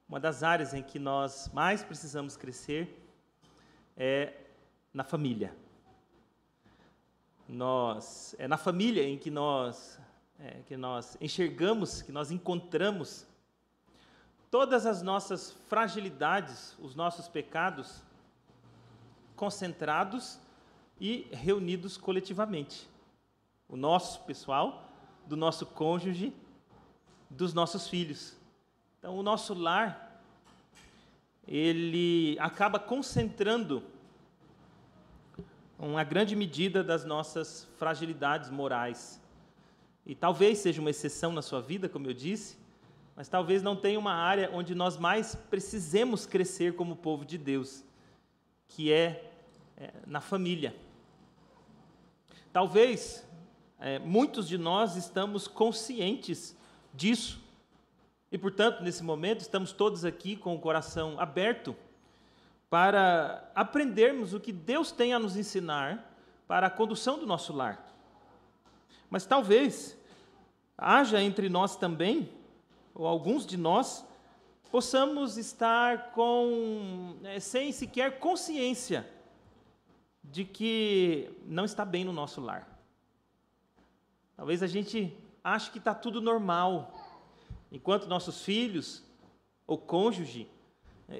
Uma das áreas em que nós mais precisamos crescer é na família. É na família em que nós enxergamos, que nós encontramos todas as nossas fragilidades, os nossos pecados, concentrados e reunidos coletivamente. O nosso pessoal, do nosso cônjuge, dos nossos filhos. Então, o nosso lar, ele acaba concentrando uma grande medida das nossas fragilidades morais. E talvez seja uma exceção na sua vida, como eu disse, mas talvez não tenha uma área onde nós mais precisemos crescer como povo de Deus, que é na família. Talvez muitos de nós estamos conscientes disso, e, portanto, nesse momento, estamos todos aqui com o coração aberto para aprendermos o que Deus tem a nos ensinar para a condução do nosso lar. Mas talvez haja entre nós também, ou alguns de nós, possamos estar sem sequer consciência de que não está bem no nosso lar. Talvez a gente ache que está tudo normal, enquanto nossos filhos ou cônjuge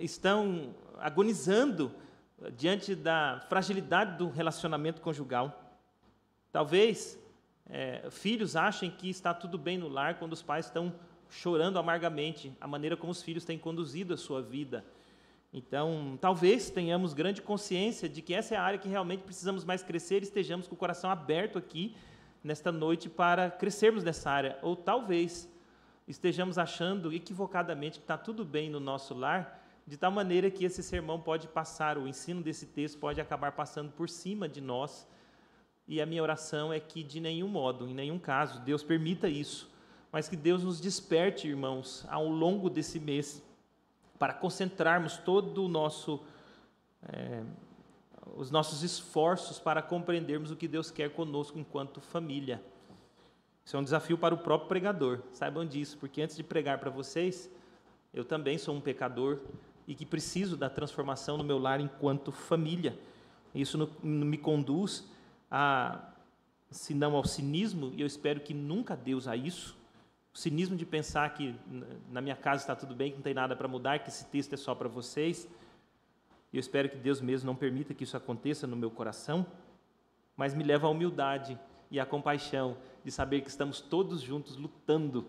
estão agonizando diante da fragilidade do relacionamento conjugal. Talvez filhos achem que está tudo bem no lar quando os pais estão chorando amargamente a maneira como os filhos têm conduzido a sua vida. Então, talvez tenhamos grande consciência de que essa é a área que realmente precisamos mais crescer e estejamos com o coração aberto aqui nesta noite para crescermos nessa área. Ou talvez estejamos achando equivocadamente que está tudo bem no nosso lar, de tal maneira que esse sermão pode passar, o ensino desse texto pode acabar passando por cima de nós. E a minha oração é que, de nenhum modo, em nenhum caso, Deus permita isso, mas que Deus nos desperte, irmãos, ao longo desse mês, para concentrarmos todo os nossos esforços para compreendermos o que Deus quer conosco enquanto família. Isso é um desafio para o próprio pregador, saibam disso, porque antes de pregar para vocês, eu também sou um pecador e que preciso da transformação no meu lar enquanto família. Isso não me conduz senão ao cinismo, e eu espero que nunca Deus a isso, o cinismo de pensar que na minha casa está tudo bem, que não tem nada para mudar, que esse texto é só para vocês. E eu espero que Deus mesmo não permita que isso aconteça no meu coração, mas me leva à humildade e à compaixão de saber que estamos todos juntos lutando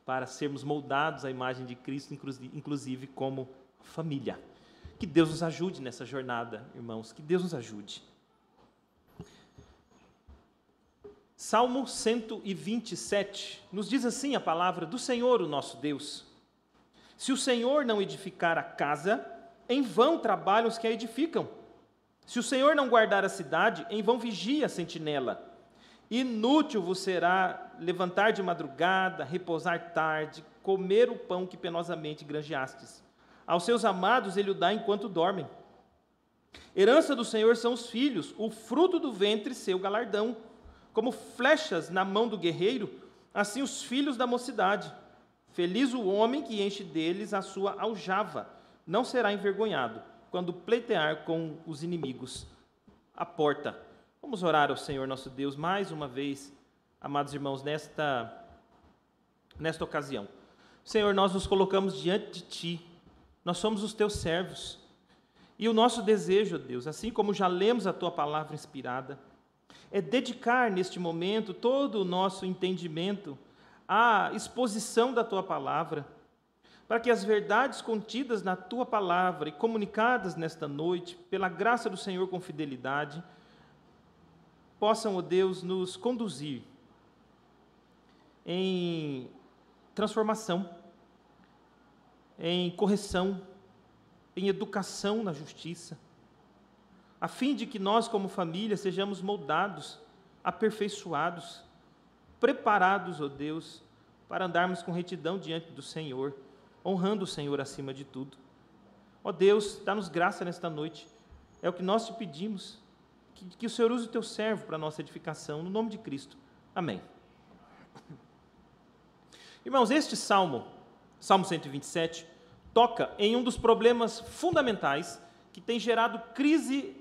para sermos moldados à imagem de Cristo, inclusive como família. Que Deus nos ajude nessa jornada, irmãos, que Deus nos ajude. Salmo 127, nos diz assim a palavra do Senhor, o nosso Deus: se o Senhor não edificar a casa, em vão trabalham os que a edificam. Se o Senhor não guardar a cidade, em vão vigia a sentinela. Inútil vos será levantar de madrugada, repousar tarde, comer o pão que penosamente granjeastes. Aos seus amados ele o dá enquanto dormem. Herança do Senhor são os filhos, o fruto do ventre seu galardão. Como flechas na mão do guerreiro, assim os filhos da mocidade. Feliz o homem que enche deles a sua aljava, não será envergonhado quando pleitear com os inimigos à porta. Vamos orar ao Senhor nosso Deus mais uma vez, amados irmãos, nesta ocasião. Senhor, nós nos colocamos diante de Ti, nós somos os Teus servos, e o nosso desejo, ó Deus, assim como já lemos a Tua palavra inspirada, é dedicar neste momento todo o nosso entendimento à exposição da Tua palavra, para que as verdades contidas na Tua palavra e comunicadas nesta noite, pela graça do Senhor com fidelidade, possam, ó Deus, nos conduzir em transformação, em correção, em educação na justiça, a fim de que nós, como família, sejamos moldados, aperfeiçoados, preparados, ó Deus, para andarmos com retidão diante do Senhor, honrando o Senhor acima de tudo. Ó Deus, dá-nos graça nesta noite, é o que nós te pedimos, que o Senhor use o teu servo para a nossa edificação, no nome de Cristo. Amém. Irmãos, este Salmo 127, toca em um dos problemas fundamentais que tem gerado crises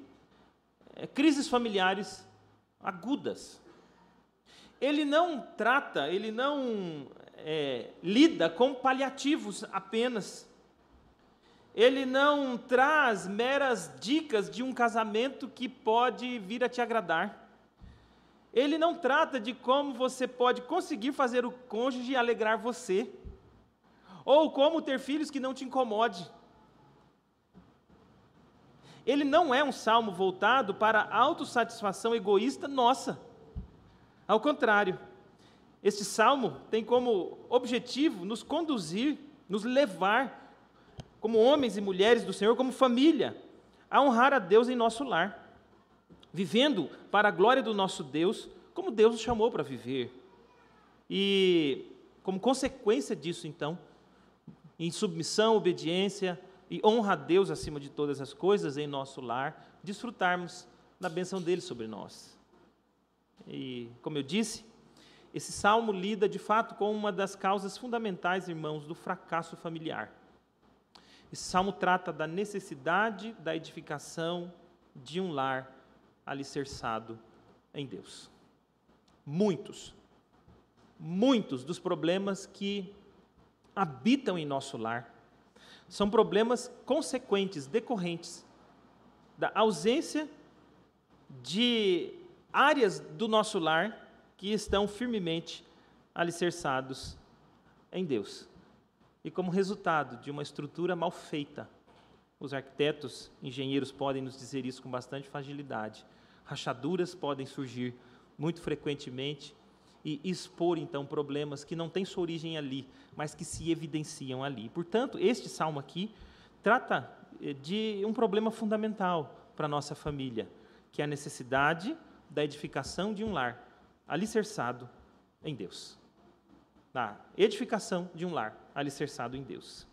familiares agudas. Ele não trata, ele não lida com paliativos apenas. Ele não traz meras dicas de um casamento que pode vir a te agradar. Ele não trata de como você pode conseguir fazer o cônjuge alegrar você, ou como ter filhos que não te incomode. Ele não é um salmo voltado para a autossatisfação egoísta nossa. Ao contrário, este salmo tem como objetivo nos conduzir, nos levar, como homens e mulheres do Senhor, como família, a honrar a Deus em nosso lar, vivendo para a glória do nosso Deus, como Deus nos chamou para viver. E, como consequência disso, então, em submissão, obediência e honra a Deus acima de todas as coisas em nosso lar, desfrutarmos da bênção dele sobre nós. E, como eu disse, esse salmo lida, de fato, com uma das causas fundamentais, irmãos, do fracasso familiar. Esse salmo trata da necessidade da edificação de um lar alicerçado em Deus. Muitos dos problemas que habitam em nosso lar são problemas consequentes, decorrentes da ausência de áreas do nosso lar que estão firmemente alicerçados em Deus. E como resultado de uma estrutura mal feita, os arquitetos, engenheiros podem nos dizer isso com bastante facilidade, rachaduras podem surgir muito frequentemente e expor, então, problemas que não têm sua origem ali, mas que se evidenciam ali. Portanto, este salmo aqui trata de um problema fundamental para a nossa família, que é a necessidade da edificação de um lar alicerçado em Deus. Da edificação de um lar alicerçado em Deus.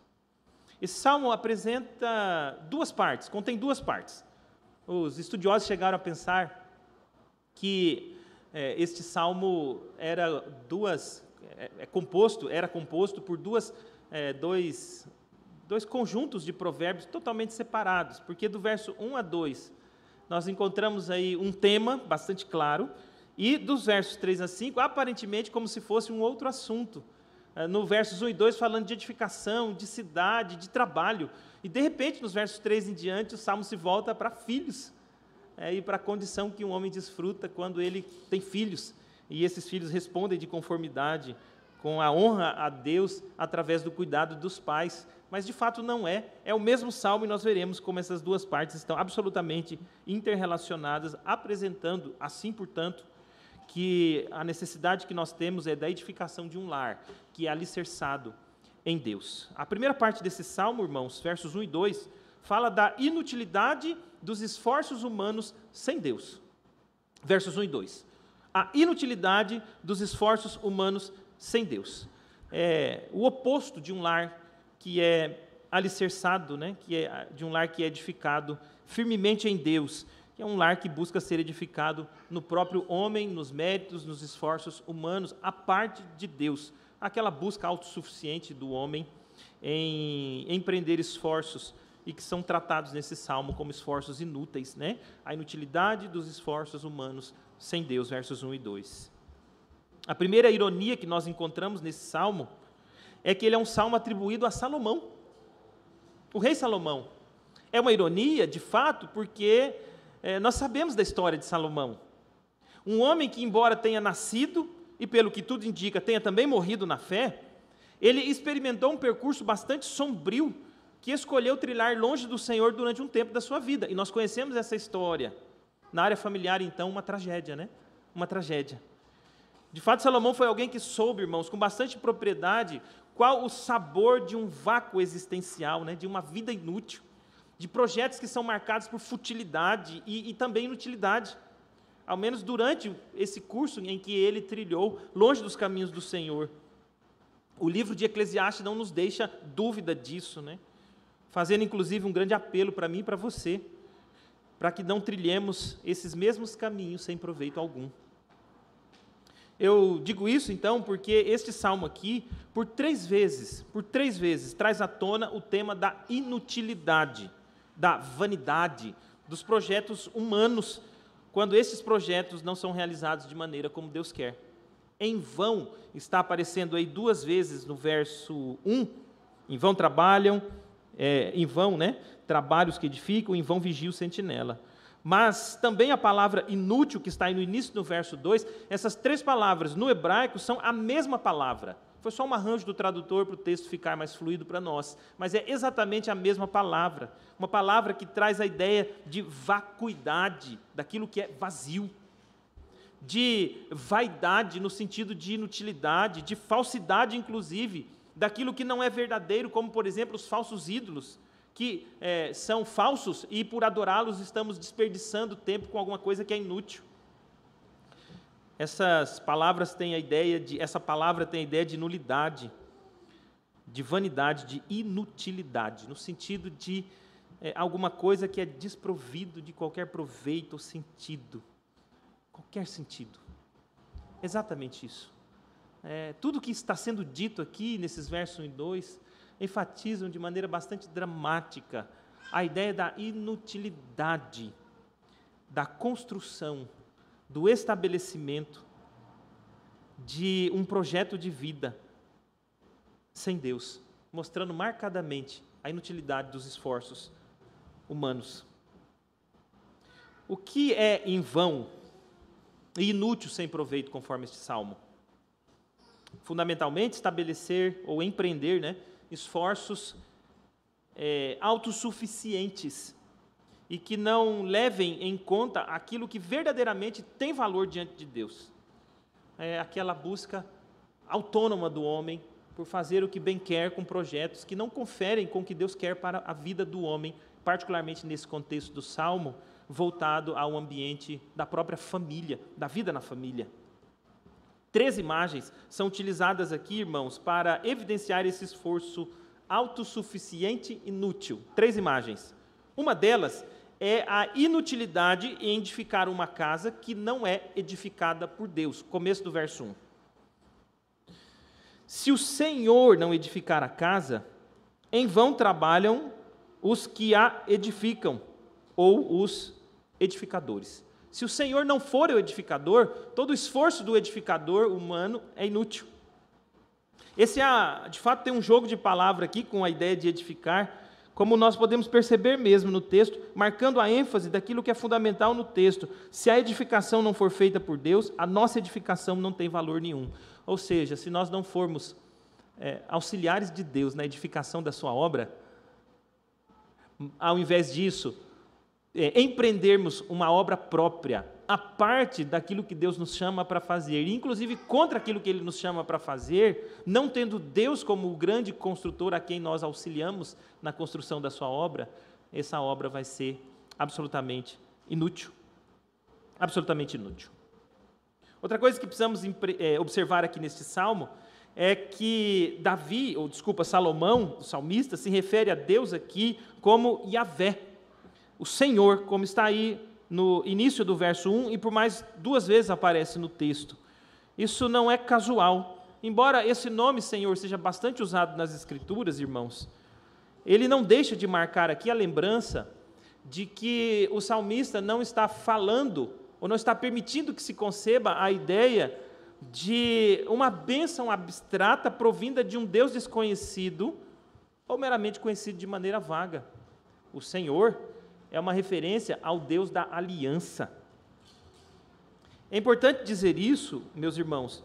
Esse salmo apresenta duas partes, contém duas partes. Os estudiosos chegaram a pensar que este salmo era composto por dois conjuntos de provérbios totalmente separados, porque do verso 1 a 2 nós encontramos aí um tema bastante claro, e dos versos 3 a 5, aparentemente como se fosse um outro assunto. No versos 1 e 2, falando de edificação, de cidade, de trabalho. E, de repente, nos versos 3 em diante, o salmo se volta para filhos. E para a condição que um homem desfruta quando ele tem filhos. E esses filhos respondem de conformidade com a honra a Deus através do cuidado dos pais. Mas, de fato, não é. É o mesmo salmo e nós veremos como essas duas partes estão absolutamente interrelacionadas, apresentando, assim, portanto, que a necessidade que nós temos é da edificação de um lar, que é alicerçado em Deus. A primeira parte desse salmo, irmãos, versos 1 e 2, fala da inutilidade dos esforços humanos sem Deus. Versos 1 e 2. A inutilidade dos esforços humanos sem Deus. É o oposto de um lar que é alicerçado, né? De um lar que é edificado firmemente em Deus, que é um lar que busca ser edificado no próprio homem, nos méritos, nos esforços humanos, à parte de Deus. Aquela busca autossuficiente do homem em empreender esforços, e que são tratados nesse salmo como esforços inúteis, né? A inutilidade dos esforços humanos sem Deus, versos 1 e 2. A primeira ironia que nós encontramos nesse salmo é que ele é um salmo atribuído a Salomão, o rei Salomão. É uma ironia, de fato, porque nós sabemos da história de Salomão. Um homem que, embora tenha nascido, e pelo que tudo indica, tenha também morrido na fé, ele experimentou um percurso bastante sombrio, que escolheu trilhar longe do Senhor durante um tempo da sua vida. E nós conhecemos essa história. Na área familiar, então, uma tragédia, né? Uma tragédia. De fato, Salomão foi alguém que soube, irmãos, com bastante propriedade, qual o sabor de um vácuo existencial, né? De uma vida inútil, de projetos que são marcados por futilidade e também inutilidade, ao menos durante esse curso em que ele trilhou longe dos caminhos do Senhor. O livro de Eclesiastes não nos deixa dúvida disso, né? Fazendo inclusive um grande apelo para mim e para você, para que não trilhemos esses mesmos caminhos sem proveito algum. Eu digo isso, então, porque este salmo aqui, por três vezes, traz à tona o tema da inutilidade, da vanidade, dos projetos humanos, quando esses projetos não são realizados de maneira como Deus quer. Em vão, está aparecendo aí duas vezes no verso 1, em vão trabalham, em vão, trabalhos que edificam, em vão vigia o sentinela. Mas também a palavra inútil, que está aí no início do verso 2, essas três palavras no hebraico são a mesma palavra. Foi só um arranjo do tradutor para o texto ficar mais fluido para nós, mas é exatamente a mesma palavra. Uma palavra que traz a ideia de vacuidade, daquilo que é vazio, de vaidade no sentido de inutilidade, de falsidade inclusive, daquilo que não é verdadeiro, como por exemplo os falsos ídolos, que são falsos e por adorá-los estamos desperdiçando tempo com alguma coisa que é inútil. Essa palavra tem a ideia de nulidade, de vanidade, de inutilidade, no sentido de alguma coisa que é desprovido de qualquer proveito ou sentido. Qualquer sentido. Exatamente isso. Tudo que está sendo dito aqui, nesses versos 1 e 2, enfatizam de maneira bastante dramática a ideia da inutilidade, da construção, do estabelecimento de um projeto de vida sem Deus, mostrando marcadamente a inutilidade dos esforços humanos. O que é em vão e inútil sem proveito, conforme este salmo? Fundamentalmente, estabelecer ou empreender, esforços autossuficientes e que não levem em conta aquilo que verdadeiramente tem valor diante de Deus. É aquela busca autônoma do homem por fazer o que bem quer com projetos que não conferem com o que Deus quer para a vida do homem, particularmente nesse contexto do Salmo, voltado ao ambiente da própria família, da vida na família. 3 imagens são utilizadas aqui, irmãos, para evidenciar esse esforço autossuficiente e inútil. 3 imagens. Uma delas é a inutilidade em edificar uma casa que não é edificada por Deus. Começo do verso 1. Se o Senhor não edificar a casa, em vão trabalham os que a edificam, ou os edificadores. Se o Senhor não for o edificador, todo o esforço do edificador humano é inútil. De fato, tem um jogo de palavra aqui com a ideia de edificar, como nós podemos perceber mesmo no texto, marcando a ênfase daquilo que é fundamental no texto. Se a edificação não for feita por Deus, a nossa edificação não tem valor nenhum. Ou seja, se nós não formos auxiliares de Deus na edificação da sua obra, ao invés disso, empreendermos uma obra própria, a parte daquilo que Deus nos chama para fazer, inclusive contra aquilo que Ele nos chama para fazer, não tendo Deus como o grande construtor a quem nós auxiliamos na construção da sua obra, essa obra vai ser absolutamente inútil. Absolutamente inútil. Outra coisa que precisamos observar aqui neste salmo é que Salomão, o salmista, se refere a Deus aqui como Yahvé, o Senhor, como está aí no início do verso 1 e por mais 2 vezes aparece no texto. Isso não é casual. Embora esse nome Senhor seja bastante usado nas Escrituras, irmãos, ele não deixa de marcar aqui a lembrança de que o salmista não está falando, ou não está permitindo que se conceba a ideia de uma bênção abstrata provinda de um Deus desconhecido, ou meramente conhecido de maneira vaga. O Senhor é uma referência ao Deus da aliança. É importante dizer isso, meus irmãos,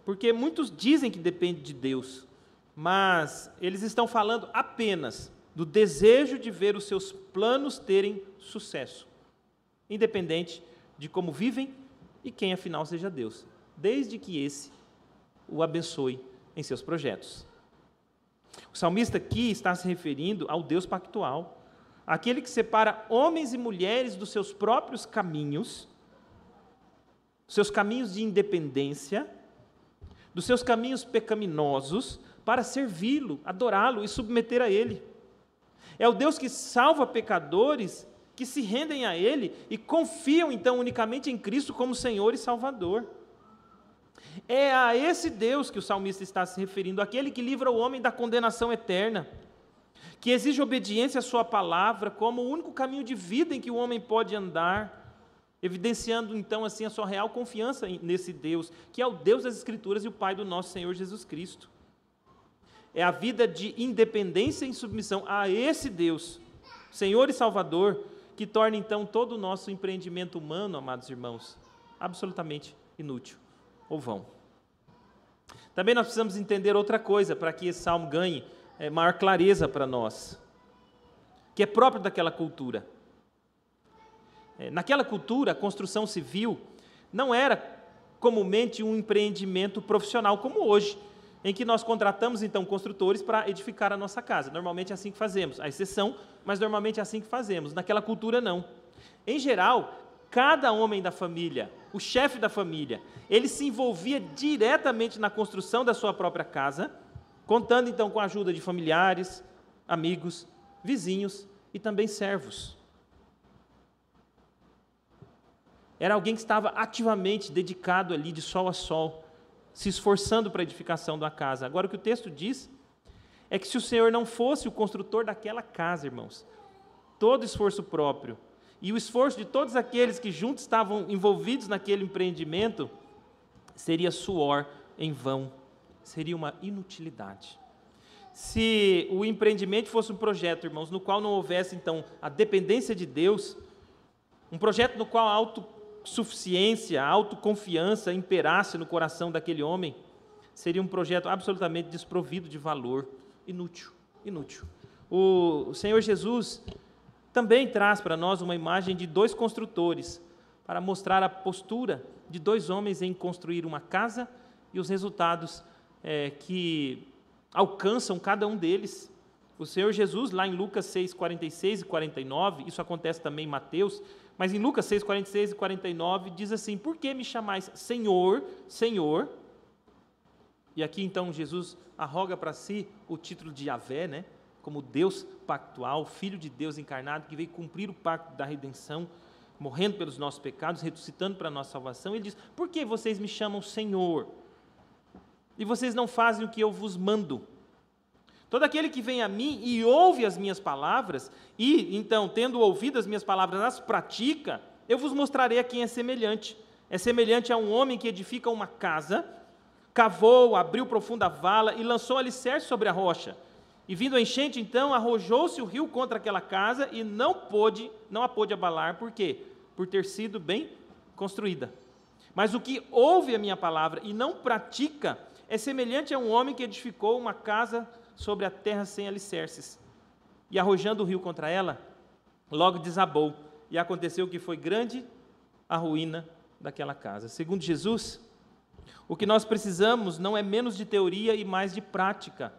porque muitos dizem que depende de Deus, mas eles estão falando apenas do desejo de ver os seus planos terem sucesso, independente de como vivem e quem afinal seja Deus, desde que esse o abençoe em seus projetos. O salmista aqui está se referindo ao Deus pactual, aquele que separa homens e mulheres dos seus próprios caminhos de independência, dos seus caminhos pecaminosos, para servi-lo, adorá-lo e submeter a Ele. É o Deus que salva pecadores que se rendem a Ele e confiam então unicamente em Cristo como Senhor e Salvador. É a esse Deus que o salmista está se referindo, aquele que livra o homem da condenação eterna, que exige obediência à sua palavra como o único caminho de vida em que o homem pode andar, evidenciando então assim a sua real confiança nesse Deus, que é o Deus das Escrituras e o Pai do nosso Senhor Jesus Cristo. É a vida de independência e submissão a esse Deus, Senhor e Salvador, que torna então todo o nosso empreendimento humano, amados irmãos, absolutamente inútil ou vão. Também nós precisamos entender outra coisa para que esse salmo ganhe maior clareza para nós, que é próprio daquela cultura. Naquela cultura, a construção civil não era comumente um empreendimento profissional como hoje, em que nós contratamos então construtores para edificar a nossa casa. Normalmente é assim que fazemos, há exceção, mas normalmente é assim que fazemos. Naquela cultura não. Em geral, cada homem da família, o chefe da família, ele se envolvia diretamente na construção da sua própria casa, contando então com a ajuda de familiares, amigos, vizinhos e também servos. Era alguém que estava ativamente dedicado ali de sol a sol, se esforçando para a edificação da casa. Agora, o que o texto diz é que se o Senhor não fosse o construtor daquela casa, irmãos, todo esforço próprio e o esforço de todos aqueles que juntos estavam envolvidos naquele empreendimento seria suor em vão, seria uma inutilidade. Se o empreendimento fosse um projeto, irmãos, no qual não houvesse então a dependência de Deus, um projeto no qual a autossuficiência, a autoconfiança imperasse no coração daquele homem, seria um projeto absolutamente desprovido de valor, inútil. O Senhor Jesus também traz para nós uma imagem de dois construtores, para mostrar a postura de dois homens em construir uma casa e os resultados que alcançam cada um deles. O Senhor Jesus, lá em Lucas 6, 46 e 49, isso acontece também em Mateus, mas em Lucas 6, 46 e 49, diz assim: por que me chamais Senhor, Senhor? E aqui então Jesus arroga para si o título de Yahvé, né? Como Deus pactual, Filho de Deus encarnado, que veio cumprir o pacto da redenção, morrendo pelos nossos pecados, ressuscitando para a nossa salvação. Ele diz: por que vocês me chamam Senhor? E vocês não fazem o que eu vos mando? Todo aquele que vem a mim e ouve as minhas palavras, e então, tendo ouvido as minhas palavras, as pratica, eu vos mostrarei a quem é semelhante. É semelhante a um homem que edifica uma casa, cavou, abriu profunda vala e lançou alicerce sobre a rocha. E vindo a enchente, então, arrojou-se o rio contra aquela casa e não a pôde abalar. Por quê? Por ter sido bem construída. Mas o que ouve a minha palavra e não pratica é semelhante a um homem que edificou uma casa sobre a terra sem alicerces. E arrojando o rio contra ela, logo desabou. E aconteceu que foi grande a ruína daquela casa. Segundo Jesus, o que nós precisamos não é menos de teoria e mais de prática.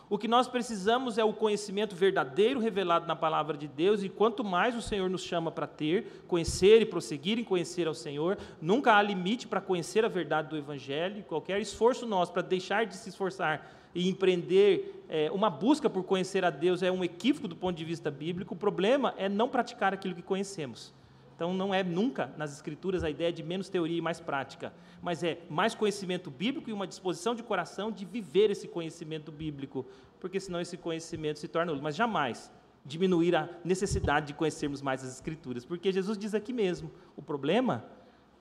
O que nós precisamos é o conhecimento verdadeiro revelado na palavra de Deus, e quanto mais o Senhor nos chama para ter, conhecer e prosseguir em conhecer ao Senhor, nunca há limite para conhecer a verdade do Evangelho. Qualquer esforço nosso para deixar de se esforçar e empreender uma busca por conhecer a Deus é um equívoco do ponto de vista bíblico. O problema é não praticar aquilo que conhecemos. Então não é nunca nas Escrituras a ideia de menos teoria e mais prática, mas é mais conhecimento bíblico e uma disposição de coração de viver esse conhecimento bíblico, porque senão esse conhecimento se torna nulo. Mas jamais diminuir a necessidade de conhecermos mais as Escrituras, porque Jesus diz aqui mesmo, o problema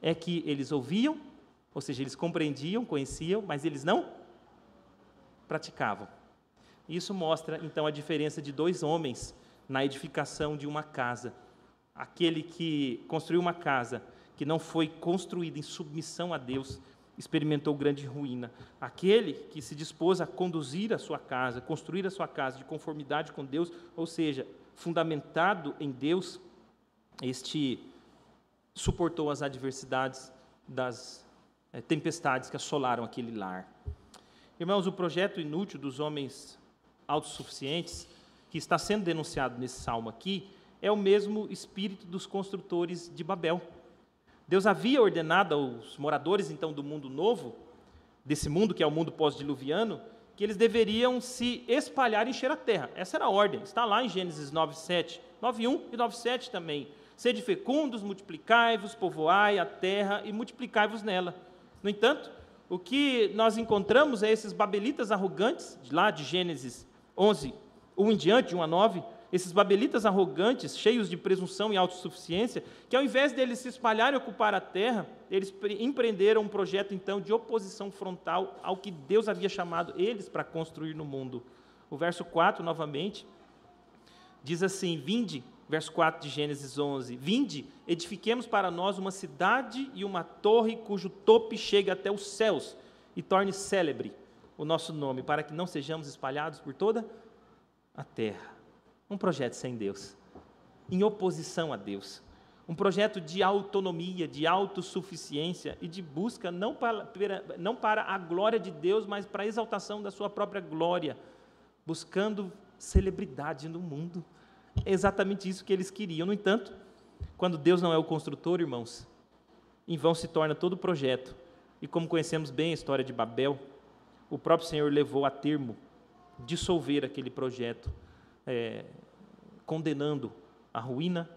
é que eles ouviam, ou seja, eles compreendiam, conheciam, mas eles não praticavam. Isso mostra então a diferença de dois homens na edificação de uma casa. Aquele que construiu uma casa que não foi construída em submissão a Deus, experimentou grande ruína. Aquele que se dispôs a conduzir a sua casa, construir a sua casa de conformidade com Deus, ou seja, fundamentado em Deus, este suportou as adversidades das tempestades que assolaram aquele lar. Irmãos, o projeto inútil dos homens autossuficientes, que está sendo denunciado nesse salmo aqui, é o mesmo espírito dos construtores de Babel. Deus havia ordenado aos moradores, então, do mundo novo, desse mundo que é o mundo pós-diluviano, que eles deveriam se espalhar e encher a terra. Essa era a ordem, está lá em Gênesis 9:7, 9:1 e 9:7 também. Sede fecundos, multiplicai-vos, povoai a terra e multiplicai-vos nela. No entanto, o que nós encontramos é esses babelitas arrogantes, lá de Gênesis 11, 1 em diante, 1 a 9, esses babelitas arrogantes, cheios de presunção e autossuficiência, que ao invés deles se espalharem e ocupar a terra, eles empreenderam um projeto, então, de oposição frontal ao que Deus havia chamado eles para construir no mundo. O verso 4, novamente, diz assim: vinde, verso 4 de Gênesis 11, vinde, edifiquemos para nós uma cidade e uma torre cujo tope chegue até os céus e torne célebre o nosso nome, para que não sejamos espalhados por toda a terra. Um projeto sem Deus, em oposição a Deus. Um projeto de autonomia, de autossuficiência e de busca não para a glória de Deus, mas para a exaltação da sua própria glória, buscando celebridade no mundo. É exatamente isso que eles queriam. No entanto, quando Deus não é o construtor, irmãos, em vão se torna todo o projeto. E como conhecemos bem a história de Babel, o próprio Senhor levou a termo dissolver aquele projeto, condenando a ruína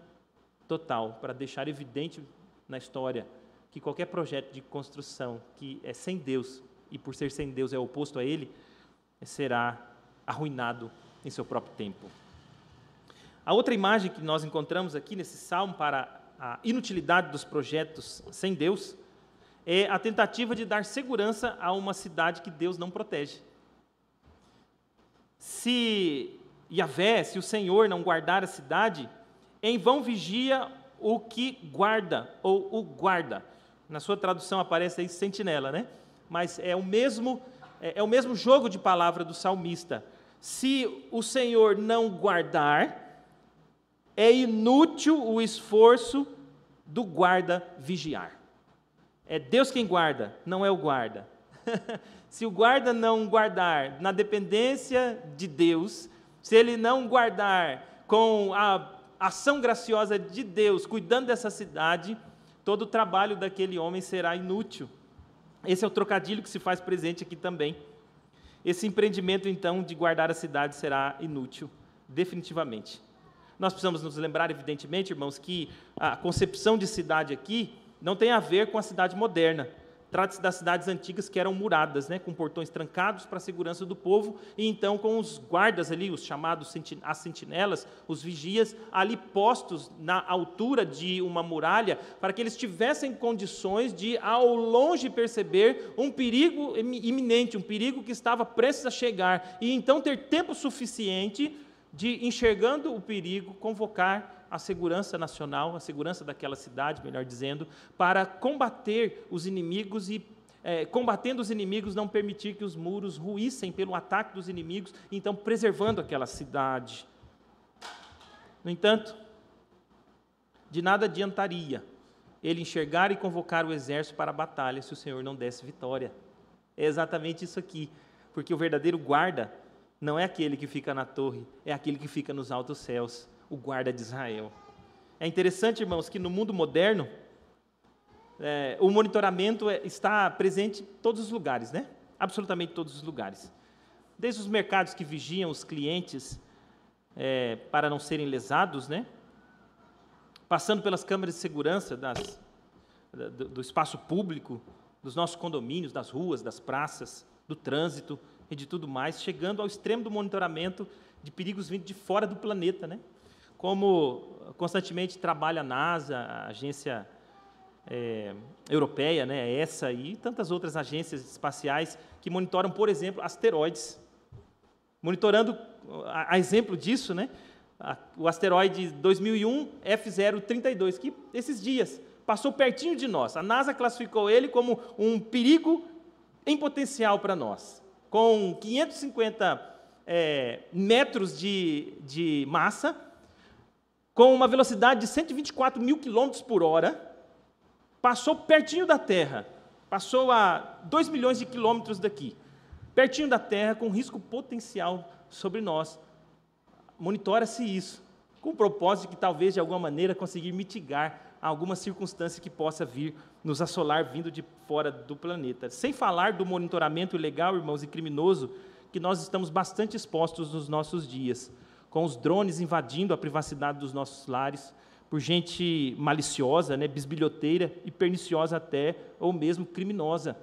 total, para deixar evidente na história que qualquer projeto de construção que é sem Deus, e por ser sem Deus é oposto a Ele, será arruinado em seu próprio tempo. A outra imagem que nós encontramos aqui nesse salmo para a inutilidade dos projetos sem Deus é a tentativa de dar segurança a uma cidade que Deus não protege. Se Yahvé, se o Senhor não guardar a cidade, em vão vigia o que guarda, ou o guarda. Na sua tradução aparece aí sentinela, né? Mas é o mesmo jogo de palavra do salmista. Se o Senhor não guardar, é inútil o esforço do guarda vigiar. É Deus quem guarda, não é o guarda. Se o guarda não guardar na dependência de Deus, se ele não guardar com a ação graciosa de Deus, cuidando dessa cidade, todo o trabalho daquele homem será inútil. Esse é o trocadilho que se faz presente aqui também. Esse empreendimento, então, de guardar a cidade será inútil, definitivamente. Nós precisamos nos lembrar, evidentemente, irmãos, que a concepção de cidade aqui não tem a ver com a cidade moderna. Trata-se das cidades antigas que eram muradas, né, com portões trancados para a segurança do povo, e então com os guardas ali, os chamados as sentinelas, os vigias, ali postos na altura de uma muralha, para que eles tivessem condições de, ao longe, perceber um perigo iminente, um perigo que estava prestes a chegar, e então ter tempo suficiente de, enxergando o perigo, convocar a segurança nacional, a segurança daquela cidade, melhor dizendo, para combater os inimigos e, combatendo os inimigos, não permitir que os muros ruíssem pelo ataque dos inimigos, então preservando aquela cidade. No entanto, de nada adiantaria ele enxergar e convocar o exército para a batalha se o Senhor não desse vitória. É exatamente isso aqui, porque o verdadeiro guarda não é aquele que fica na torre, é aquele que fica nos altos céus, o guarda de Israel. É interessante, irmãos, que no mundo moderno, o monitoramento está presente em todos os lugares, né? Absolutamente todos os lugares. Desde os mercados que vigiam os clientes para não serem lesados, né? Passando pelas câmeras de segurança do espaço público, dos nossos condomínios, das ruas, das praças, do trânsito e de tudo mais, chegando ao extremo do monitoramento de perigos vindo de fora do planeta, né? Como constantemente trabalha a NASA, a agência europeia, né, a ESA e tantas outras agências espaciais que monitoram, por exemplo, asteroides. Monitorando, a exemplo disso, né, o asteroide 2001 F032, que esses dias passou pertinho de nós. A NASA classificou ele como um perigo em potencial para nós, com 550 metros de massa, com uma velocidade de 124 mil quilômetros por hora, passou pertinho da Terra, passou a 2 milhões de quilômetros daqui, pertinho da Terra, com risco potencial sobre nós. Monitora-se isso, com o propósito de que talvez, de alguma maneira, conseguir mitigar alguma circunstância que possa vir nos assolar vindo de fora do planeta. Sem falar do monitoramento ilegal, irmãos, e criminoso, que nós estamos bastante expostos nos nossos dias, com os drones invadindo a privacidade dos nossos lares, por gente maliciosa, né, bisbilhoteira e perniciosa até, ou mesmo criminosa.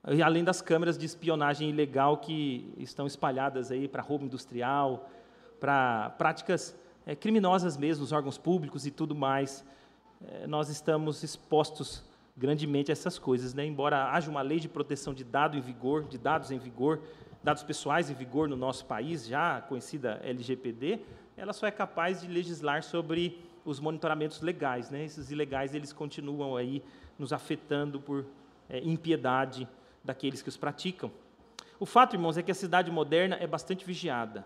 E além das câmeras de espionagem ilegal que estão espalhadas aí para roubo industrial, para práticas criminosas mesmo, os órgãos públicos e tudo mais, nós estamos expostos grandemente a essas coisas, né? Embora haja uma lei de proteção de dados em vigor, dados pessoais em vigor no nosso país, já conhecida LGPD, ela só é capaz de legislar sobre os monitoramentos legais, né? Esses ilegais, eles continuam aí nos afetando por impiedade daqueles que os praticam. O fato, irmãos, é que a cidade moderna é bastante vigiada,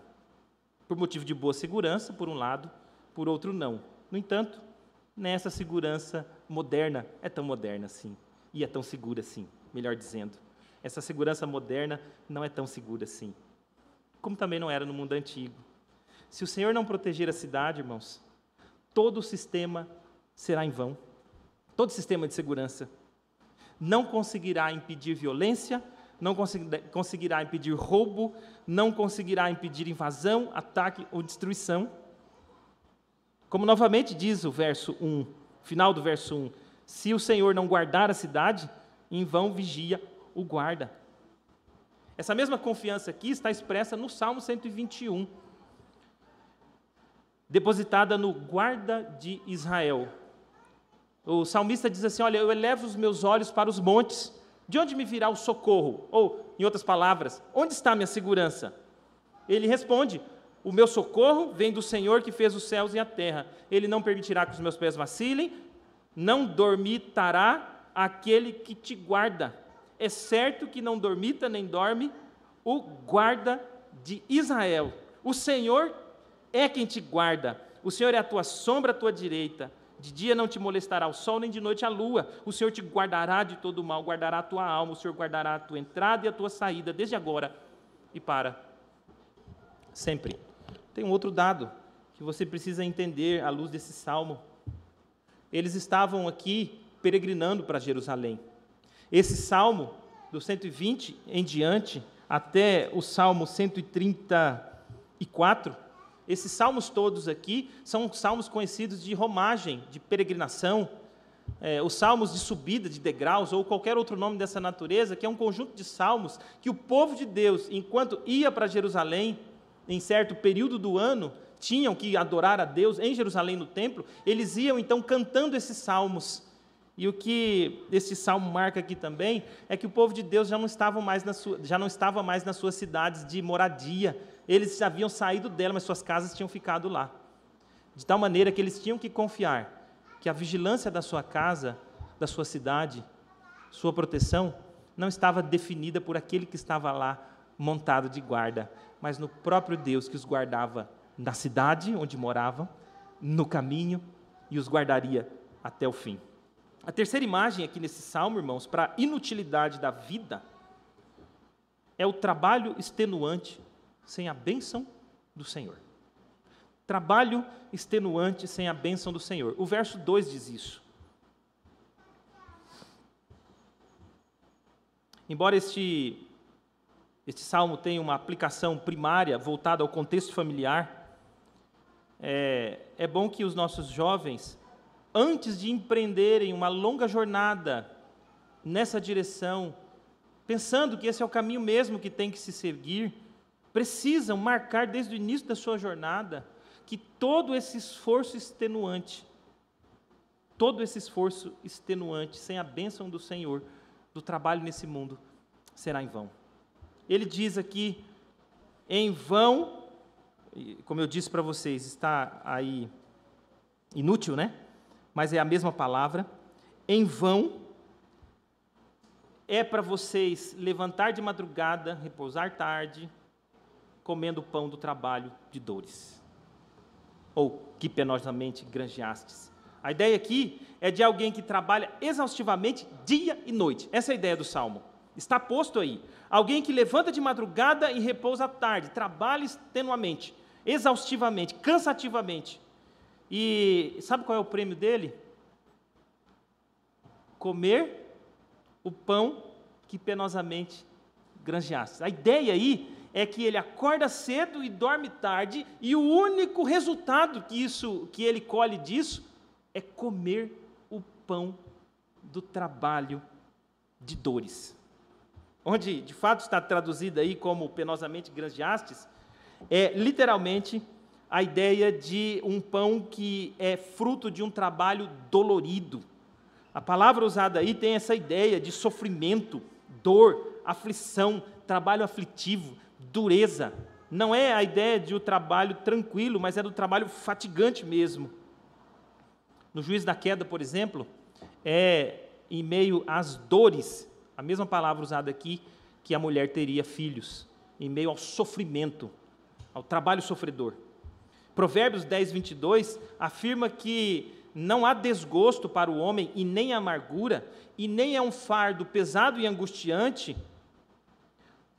por motivo de boa segurança, por um lado, por outro não. No entanto, nessa segurança moderna, é tão moderna assim, e é tão segura assim, melhor dizendo. Essa segurança moderna não é tão segura assim, como também não era no mundo antigo. Se o Senhor não proteger a cidade, irmãos, todo o sistema será em vão, todo o sistema de segurança não conseguirá impedir violência, não conseguirá impedir roubo, não conseguirá impedir invasão, ataque ou destruição. Como novamente diz o verso 1, final do verso 1, se o Senhor não guardar a cidade, em vão vigia o guarda. Essa mesma confiança aqui está expressa no Salmo 121, depositada no guarda de Israel. O salmista diz assim, olha, eu elevo os meus olhos para os montes, de onde me virá o socorro? Ou, em outras palavras, onde está a minha segurança? Ele responde, o meu socorro vem do Senhor que fez os céus e a terra. Ele não permitirá que os meus pés vacilem, não dormitará aquele que te guarda. É certo que não dormita nem dorme o guarda de Israel. O Senhor é quem te guarda. O Senhor é a tua sombra, a tua direita. De dia não te molestará o sol, nem de noite a lua. O Senhor te guardará de todo mal, guardará a tua alma. O Senhor guardará a tua entrada e a tua saída, desde agora e para sempre. Tem um outro dado que você precisa entender à luz desse salmo. Eles estavam aqui peregrinando para Jerusalém. Esse salmo, do 120 em diante, até o salmo 134, esses salmos todos aqui são salmos conhecidos de romagem, de peregrinação, os salmos de subida de degraus, ou qualquer outro nome dessa natureza, que é um conjunto de salmos que o povo de Deus, enquanto ia para Jerusalém, em certo período do ano, tinham que adorar a Deus em Jerusalém no templo, eles iam então cantando esses salmos. E o que esse salmo marca aqui também é que o povo de Deus já não estava mais nas suas cidades de moradia. Eles já haviam saído dela, mas suas casas tinham ficado lá. De tal maneira que eles tinham que confiar que a vigilância da sua casa, da sua cidade, sua proteção, não estava definida por aquele que estava lá montado de guarda, mas no próprio Deus que os guardava na cidade onde moravam, no caminho, e os guardaria até o fim. A terceira imagem aqui nesse salmo, irmãos, para a inutilidade da vida, é o trabalho extenuante sem a bênção do Senhor. Trabalho extenuante sem a bênção do Senhor. O verso 2 diz isso. Embora este salmo tenha uma aplicação primária voltada ao contexto familiar, é bom que os nossos jovens, antes de empreenderem uma longa jornada nessa direção, pensando que esse é o caminho mesmo que tem que se seguir, precisam marcar desde o início da sua jornada que todo esse esforço extenuante, sem a bênção do Senhor, do trabalho nesse mundo, será em vão. Ele diz aqui, em vão, como eu disse para vocês, está aí inútil, né? Mas é a mesma palavra, em vão, é para vocês levantar de madrugada, repousar tarde, comendo o pão do trabalho de dores, ou que penosamente granjeastes. A ideia aqui é de alguém que trabalha exaustivamente dia e noite. Essa é a ideia do Salmo. Está posto aí. Alguém que levanta de madrugada e repousa à tarde, trabalha extenuamente, exaustivamente, cansativamente. E sabe qual é o prêmio dele? Comer o pão que penosamente granjeastes. A ideia aí é que ele acorda cedo e dorme tarde, e o único resultado que ele colhe disso é comer o pão do trabalho de dores. onde de fato está traduzida aí como penosamente granjeastes, é literalmente a ideia de um pão que é fruto de um trabalho dolorido. A palavra usada aí tem essa ideia de sofrimento, dor, aflição, trabalho aflitivo, dureza. Não é a ideia de um trabalho tranquilo, mas é do trabalho fatigante mesmo. No Juízo da Queda, por exemplo, é em meio às dores, a mesma palavra usada aqui, que a mulher teria filhos, em meio ao sofrimento, ao trabalho sofredor. Provérbios 10, 22 afirma que não há desgosto para o homem e nem amargura, e nem é um fardo pesado e angustiante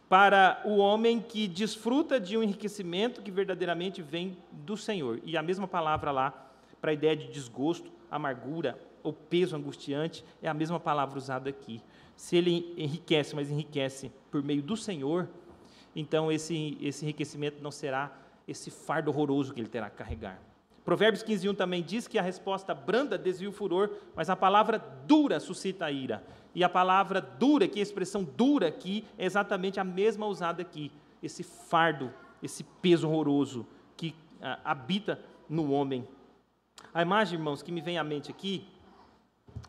para o homem que desfruta de um enriquecimento que verdadeiramente vem do Senhor. E a mesma palavra lá, para a ideia de desgosto, amargura ou peso angustiante, é a mesma palavra usada aqui. Se ele enriquece, mas enriquece por meio do Senhor, então esse enriquecimento não será esse fardo horroroso que ele terá que carregar. Provérbios 15:1 também diz que a resposta branda desvia o furor, mas a palavra dura suscita a ira. E a palavra dura, que é a expressão dura aqui, é exatamente a mesma usada aqui. Esse fardo, esse peso horroroso que habita no homem. A imagem, irmãos, que me vem à mente aqui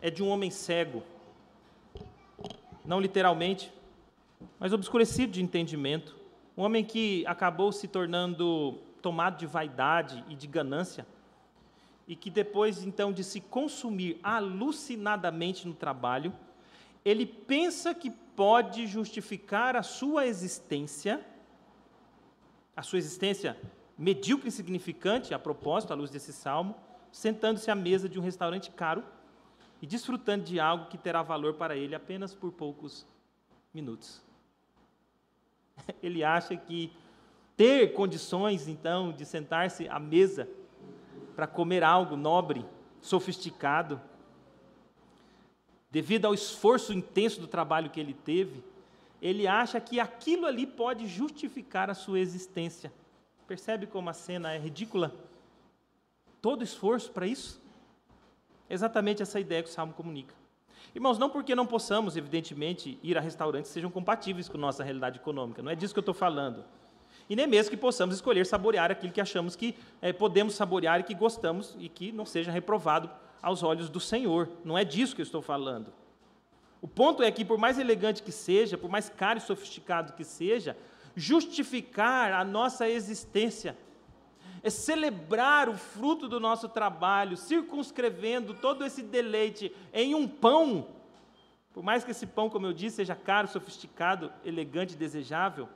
é de um homem cego. Não literalmente, mas obscurecido de entendimento. Um homem que acabou se tornando tomado de vaidade e de ganância, e que depois, então, de se consumir alucinadamente no trabalho, ele pensa que pode justificar a sua existência medíocre e insignificante, a propósito, à luz desse salmo, sentando-se à mesa de um restaurante caro e desfrutando de algo que terá valor para ele apenas por poucos minutos. Ele acha que ter condições, então, de sentar-se à mesa para comer algo nobre, sofisticado, devido ao esforço intenso do trabalho que ele teve, ele acha que aquilo ali pode justificar a sua existência. Percebe como a cena é ridícula? Todo esforço para isso? Exatamente essa ideia que o Salmo comunica. Irmãos, não porque não possamos, evidentemente, ir a restaurantes que sejam compatíveis com nossa realidade econômica, não é disso que eu estou falando. E nem mesmo que possamos escolher saborear aquilo que achamos que podemos saborear e que gostamos e que não seja reprovado aos olhos do Senhor. Não é disso que eu estou falando. O ponto é que, por mais elegante que seja, por mais caro e sofisticado que seja, justificar a nossa existência é celebrar o fruto do nosso trabalho, circunscrevendo todo esse deleite em um pão, por mais que esse pão, como eu disse, seja caro, sofisticado, elegante e desejável,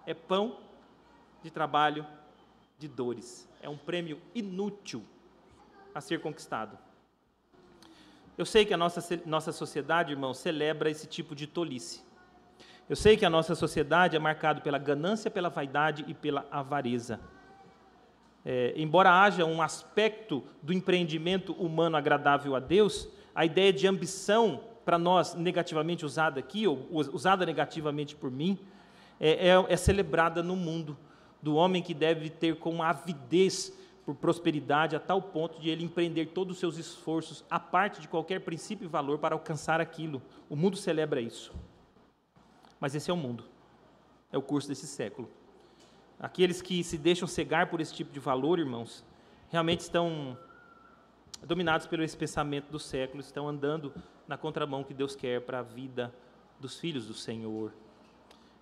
é pão de trabalho, de dores. É um prêmio inútil a ser conquistado. Eu sei que a nossa sociedade, irmão, celebra esse tipo de tolice. Eu sei que a nossa sociedade é marcada pela ganância, pela vaidade e pela avareza. Embora haja um aspecto do empreendimento humano agradável a Deus, a ideia de ambição, para nós, negativamente usada aqui, ou usada negativamente por mim, é celebrada no mundo, do homem que deve ter como avidez por prosperidade a tal ponto de ele empreender todos os seus esforços, a parte de qualquer princípio e valor, para alcançar aquilo. O mundo celebra isso. Mas esse é o mundo, é o curso desse século. Aqueles que se deixam cegar por esse tipo de valor, irmãos, realmente estão dominados pelo esse pensamento do século, estão andando na contramão que Deus quer para a vida dos filhos do Senhor.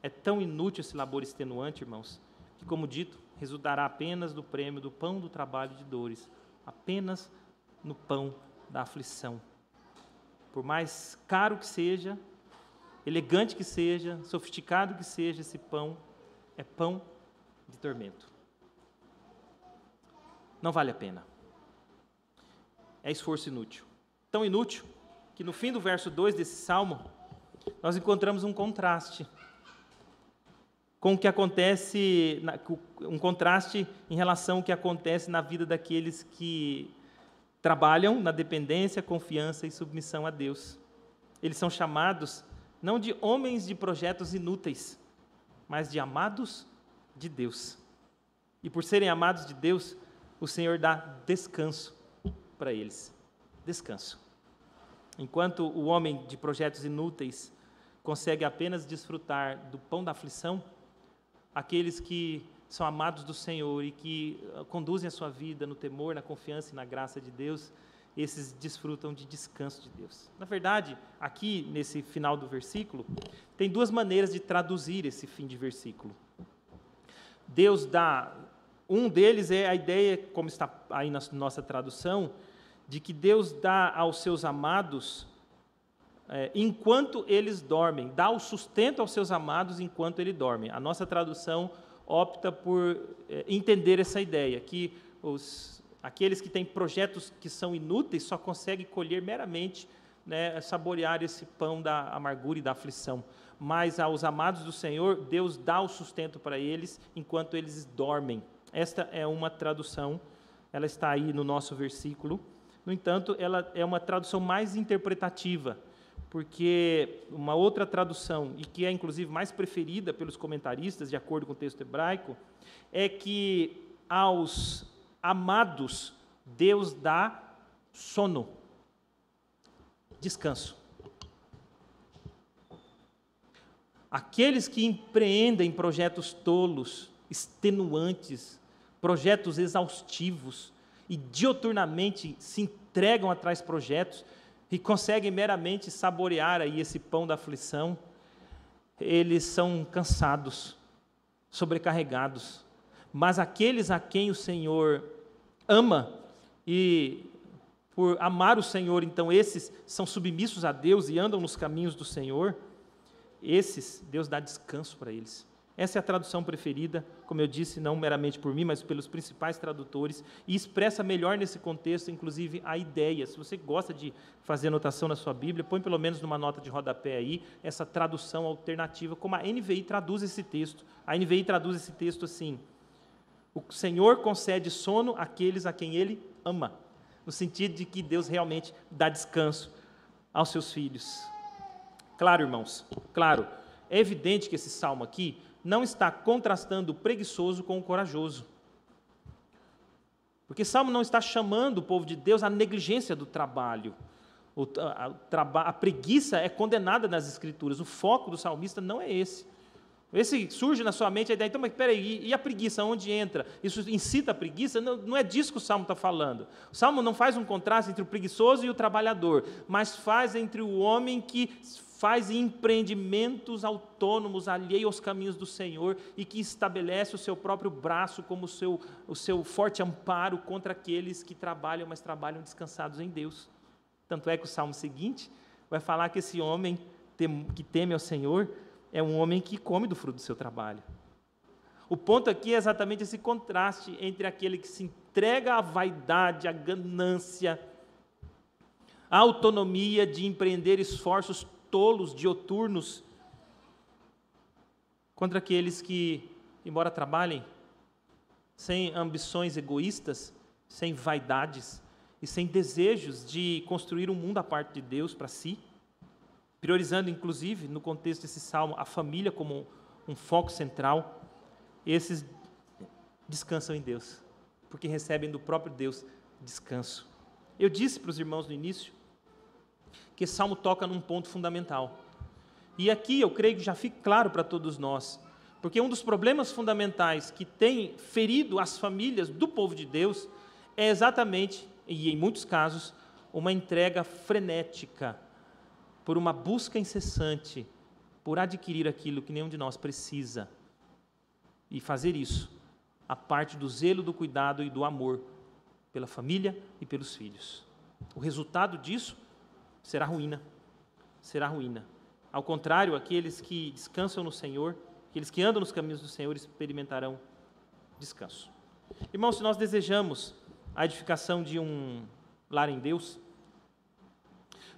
É tão inútil esse labor extenuante, irmãos, que, como dito, resultará apenas do prêmio do pão do trabalho de dores, apenas no pão da aflição. Por mais caro que seja, elegante que seja, sofisticado que seja esse pão, é pão de tormento. Não vale a pena. É esforço inútil. Tão inútil que no fim do verso 2 desse salmo, nós encontramos um contraste com o que acontece, um contraste em relação ao que acontece na vida daqueles que trabalham na dependência, confiança e submissão a Deus. Eles são chamados não de homens de projetos inúteis, mas de amados de Deus. E por serem amados de Deus, o Senhor dá descanso para eles. Descanso. Enquanto o homem de projetos inúteis consegue apenas desfrutar do pão da aflição? Aqueles que são amados do Senhor e que conduzem a sua vida no temor, na confiança e na graça de Deus, esses desfrutam de descanso de Deus. Na verdade, aqui nesse final do versículo, tem duas maneiras de traduzir esse fim de versículo. Deus dá, um deles é a ideia, como está aí na nossa tradução, de que Deus dá aos seus amados enquanto eles dormem, dá o sustento aos seus amados enquanto eles dormem. A nossa tradução opta por entender essa ideia, que aqueles que têm projetos que são inúteis só conseguem colher meramente, saborear esse pão da amargura e da aflição. Mas aos amados do Senhor, Deus dá o sustento para eles enquanto eles dormem. Esta é uma tradução, ela está aí no nosso versículo. No entanto, ela é uma tradução mais interpretativa, porque uma outra tradução, e que é inclusive mais preferida pelos comentaristas, de acordo com o texto hebraico, é que aos amados Deus dá sono, descanso. Aqueles que empreendem projetos tolos, extenuantes, projetos exaustivos, e dioturnamente se entregam a tais projetos e conseguem meramente saborear aí esse pão da aflição, eles são cansados, sobrecarregados. Mas aqueles a quem o Senhor ama, e por amar o Senhor, então esses são submissos a Deus e andam nos caminhos do Senhor, esses, Deus dá descanso para eles. Essa é a tradução preferida, como eu disse, não meramente por mim, mas pelos principais tradutores, e expressa melhor nesse contexto, inclusive, a ideia. Se você gosta de fazer anotação na sua Bíblia, põe pelo menos numa nota de rodapé aí, essa tradução alternativa, como a NVI traduz esse texto. A NVI traduz esse texto assim: o Senhor concede sono àqueles a quem Ele ama, no sentido de que Deus realmente dá descanso aos seus filhos. Claro, irmãos, claro, é evidente que esse salmo aqui não está contrastando o preguiçoso com o corajoso. Porque o salmo não está chamando o povo de Deus à negligência do trabalho. A preguiça é condenada nas Escrituras. O foco do salmista não é esse. Esse surge na sua mente a ideia, então, mas peraí, e a preguiça, onde entra? Isso incita a preguiça? Não é disso que o Salmo está falando. O Salmo não faz um contraste entre o preguiçoso e o trabalhador, mas faz entre o homem que faz empreendimentos autônomos, alheio aos caminhos do Senhor, e que estabelece o seu próprio braço como o seu forte amparo contra aqueles que trabalham, mas trabalham descansados em Deus. Tanto é que o Salmo seguinte vai falar que esse homem que teme ao Senhor é um homem que come do fruto do seu trabalho. O ponto aqui é exatamente esse contraste entre aquele que se entrega à vaidade, à ganância, à autonomia de empreender esforços tolos, dioturnos, contra aqueles que, embora trabalhem, sem ambições egoístas, sem vaidades e sem desejos de construir um mundo à parte de Deus para si, priorizando, inclusive, no contexto desse salmo, a família como um foco central, esses descansam em Deus, porque recebem do próprio Deus descanso. Eu disse para os irmãos no início que esse salmo toca num ponto fundamental. E aqui eu creio que já fica claro para todos nós, porque um dos problemas fundamentais que tem ferido as famílias do povo de Deus é exatamente, e em muitos casos, uma entrega frenética, por uma busca incessante, por adquirir aquilo que nenhum de nós precisa, e fazer isso a parte do zelo, do cuidado e do amor pela família e pelos filhos. O resultado disso será ruína, será ruína. Ao contrário, aqueles que descansam no Senhor, aqueles que andam nos caminhos do Senhor, experimentarão descanso. Irmãos, se nós desejamos a edificação de um lar em Deus,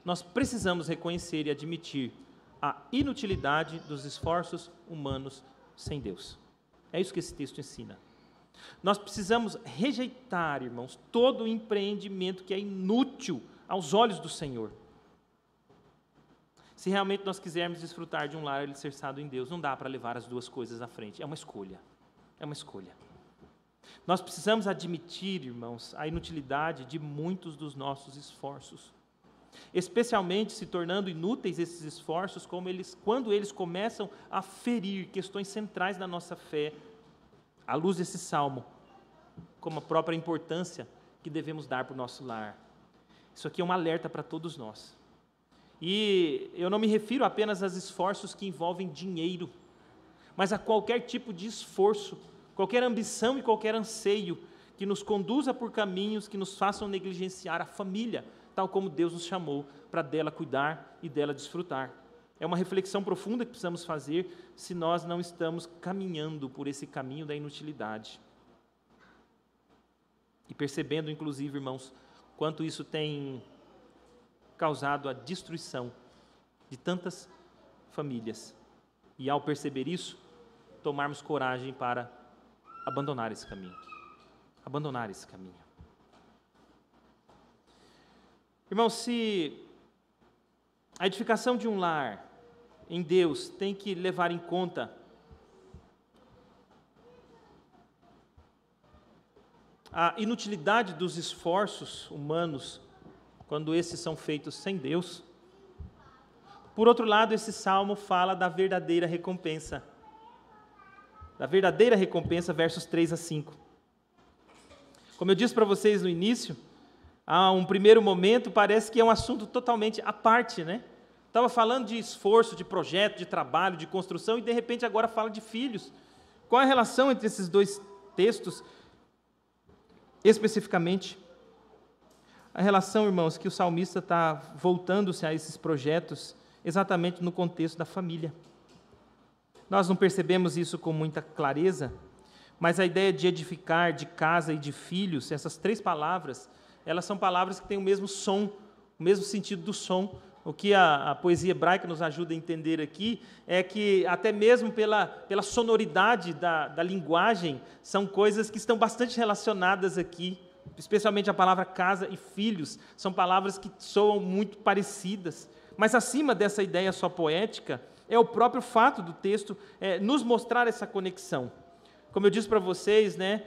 nós precisamos reconhecer e admitir a inutilidade dos esforços humanos sem Deus. É isso que esse texto ensina. Nós precisamos rejeitar, irmãos, todo o empreendimento que é inútil aos olhos do Senhor. Se realmente nós quisermos desfrutar de um lar alicerçado em Deus, não dá para levar as duas coisas à frente. É uma escolha. É uma escolha. Nós precisamos admitir, irmãos, a inutilidade de muitos dos nossos esforços. especialmente se tornando inúteis esses esforços quando eles começam a ferir questões centrais da nossa fé, à luz desse salmo, como a própria importância que devemos dar para o nosso lar. Isso aqui é um alerta para todos nós. E eu não me refiro apenas aos esforços que envolvem dinheiro, mas a qualquer tipo de esforço, qualquer ambição e qualquer anseio que nos conduza por caminhos que nos façam negligenciar a família, tal como Deus nos chamou para dela cuidar e dela desfrutar. É uma reflexão profunda que precisamos fazer se nós não estamos caminhando por esse caminho da inutilidade. E percebendo, inclusive, irmãos, quanto isso tem causado a destruição de tantas famílias. E ao perceber isso, tomarmos coragem para abandonar esse caminho. Abandonar esse caminho. Irmãos, se a edificação de um lar em Deus tem que levar em conta a inutilidade dos esforços humanos, quando esses são feitos sem Deus, por outro lado, esse salmo fala da verdadeira recompensa. Da verdadeira recompensa, versos 3 a 5. Como eu disse para vocês no início, a um primeiro momento parece que é um assunto totalmente à parte, né? Estava falando de esforço, de projeto, de trabalho, de construção, e de repente agora fala de filhos. Qual é a relação entre esses dois textos, especificamente? A relação, irmãos, que o salmista está voltando-se a esses projetos exatamente no contexto da família. Nós não percebemos isso com muita clareza, mas a ideia de edificar, de casa e de filhos, essas três palavras, elas são palavras que têm o mesmo som, o mesmo sentido do som. O que a poesia hebraica nos ajuda a entender aqui é que, até mesmo pela sonoridade da linguagem, são coisas que estão bastante relacionadas aqui, especialmente a palavra casa e filhos, são palavras que soam muito parecidas. Mas acima dessa ideia só poética, é o próprio fato do texto nos mostrar essa conexão. Como eu disse para vocês, né,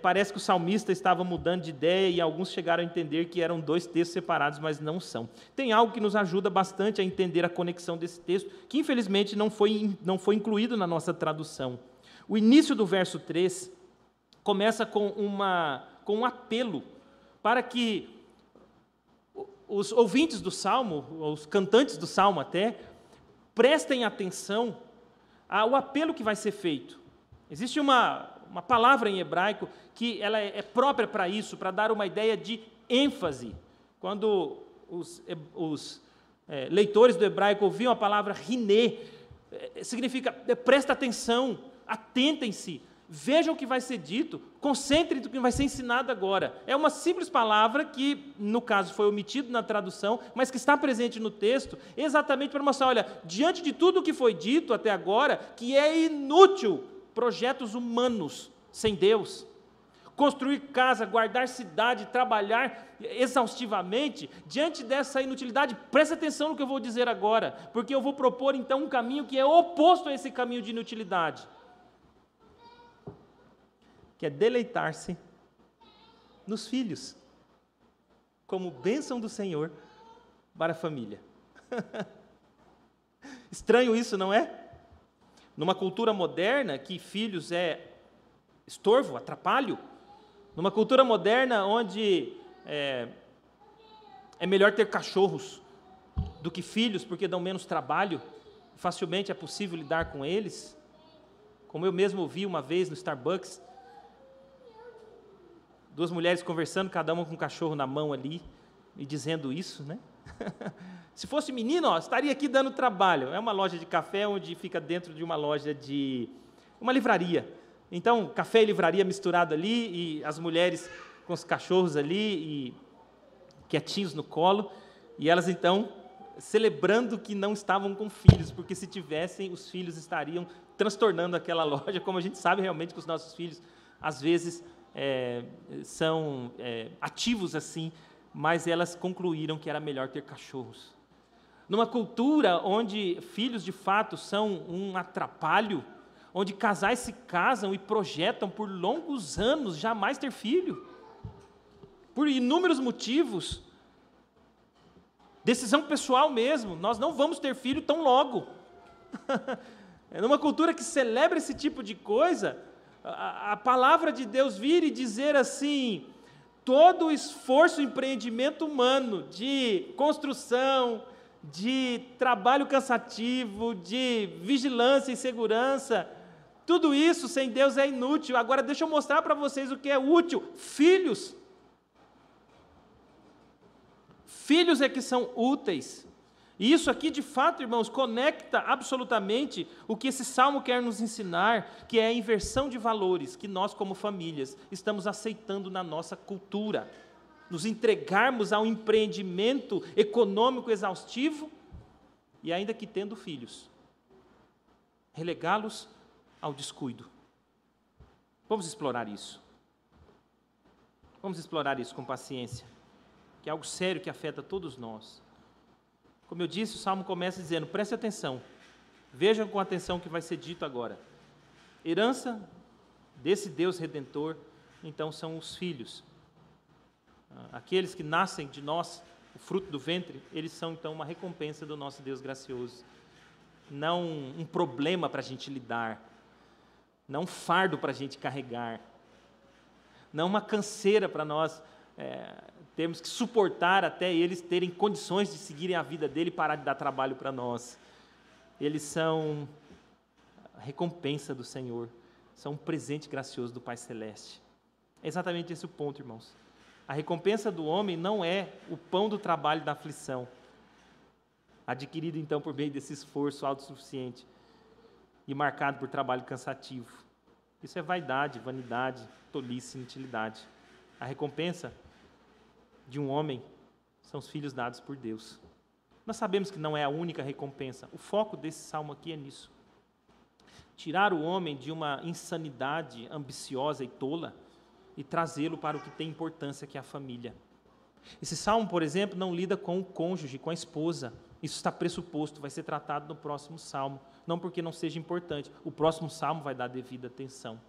parece que o salmista estava mudando de ideia e alguns chegaram a entender que eram dois textos separados, mas não são. Tem algo que nos ajuda bastante a entender a conexão desse texto, que infelizmente não foi incluído na nossa tradução. O início do verso 3 começa com um apelo para que os ouvintes do Salmo, os cantantes do Salmo até, prestem atenção ao apelo que vai ser feito. Existe uma palavra em hebraico que ela é própria para isso, para dar uma ideia de ênfase. Quando os leitores do hebraico ouviam a palavra riné, significa presta atenção, atentem-se, vejam o que vai ser dito, concentrem no que vai ser ensinado agora. É uma simples palavra que, no caso, foi omitido na tradução, mas que está presente no texto, exatamente para mostrar, olha, diante de tudo o que foi dito até agora, que é inútil projetos humanos sem Deus. Construir casa, guardar cidade, trabalhar exaustivamente, diante dessa inutilidade, preste atenção no que eu vou dizer agora, porque eu vou propor então um caminho que é oposto a esse caminho de inutilidade, que é deleitar-se nos filhos, como bênção do Senhor para a família. Estranho isso, não é? Numa cultura moderna, que filhos é estorvo, atrapalho, numa cultura moderna onde é melhor ter cachorros do que filhos, porque dão menos trabalho, facilmente é possível lidar com eles, como eu mesmo ouvi uma vez no Starbucks, duas mulheres conversando, cada uma com um cachorro na mão ali, e dizendo isso, né? Se fosse menino, estaria aqui dando trabalho. É uma loja de café onde fica dentro de uma loja de... uma livraria. Então, café e livraria misturado ali, e as mulheres com os cachorros ali, e quietinhos no colo, e elas então celebrando que não estavam com filhos, porque se tivessem, os filhos estariam transtornando aquela loja, como a gente sabe realmente que os nossos filhos, às vezes, são ativos assim, mas elas concluíram que era melhor ter cachorros. Numa cultura onde filhos de fato são um atrapalho, onde casais se casam e projetam por longos anos jamais ter filho, por inúmeros motivos, Decisão pessoal mesmo, nós não vamos ter filho tão logo. É numa cultura que celebra esse tipo de coisa, a palavra de Deus vir e dizer assim, todo o esforço, empreendimento humano de construção, de trabalho cansativo, de vigilância e segurança, tudo isso sem Deus é inútil. Agora deixa eu mostrar para vocês o que é útil. Filhos. Filhos é que são úteis. E isso aqui, de fato, irmãos, conecta absolutamente o que esse salmo quer nos ensinar, que é a inversão de valores que nós, como famílias, estamos aceitando na nossa cultura. Nos entregarmos a um empreendimento econômico exaustivo e ainda que tendo filhos, relegá-los ao descuido. Vamos explorar isso. Vamos explorar isso com paciência, que é algo sério que afeta todos nós. Como eu disse, o Salmo começa dizendo, preste atenção, vejam com atenção o que vai ser dito agora. Herança desse Deus Redentor, então, são os filhos. Aqueles que nascem de nós, o fruto do ventre, eles são, então, uma recompensa do nosso Deus gracioso. Não um problema para a gente lidar, não um fardo para a gente carregar, não uma canseira para nós termos que suportar até eles terem condições de seguirem a vida dele e parar de dar trabalho para nós. Eles são a recompensa do Senhor, são um presente gracioso do Pai Celeste. É exatamente esse o ponto, irmãos. A recompensa do homem não é o pão do trabalho da aflição, adquirido então por meio desse esforço autossuficiente e marcado por trabalho cansativo. Isso é vaidade, vanidade, tolice, inutilidade. A recompensa de um homem são os filhos dados por Deus. Nós sabemos que não é a única recompensa. O foco desse salmo aqui é nisso. Tirar o homem de uma insanidade ambiciosa e tola e trazê-lo para o que tem importância, que é a família. Esse salmo, por exemplo, não lida com o cônjuge, com a esposa. Isso está pressuposto, vai ser tratado no próximo salmo. Não porque não seja importante. O próximo salmo vai dar devida atenção.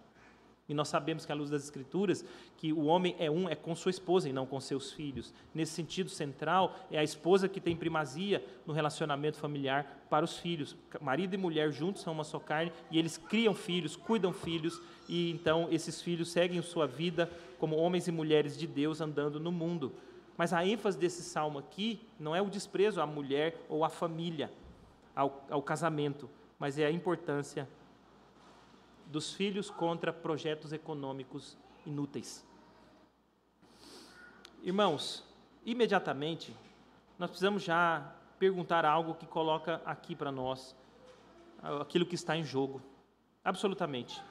E nós sabemos que, à luz das Escrituras, que o homem é com sua esposa e não com seus filhos. Nesse sentido central, é a esposa que tem primazia no relacionamento familiar para os filhos. Marido e mulher juntos são uma só carne e eles criam filhos, cuidam filhos e então esses filhos seguem sua vida como homens e mulheres de Deus andando no mundo. Mas a ênfase desse salmo aqui não é o desprezo à mulher ou à família, ao casamento, mas é a importância dos filhos contra projetos econômicos inúteis. Irmãos, imediatamente, nós precisamos já perguntar algo que coloca aqui para nós, aquilo que está em jogo, absolutamente.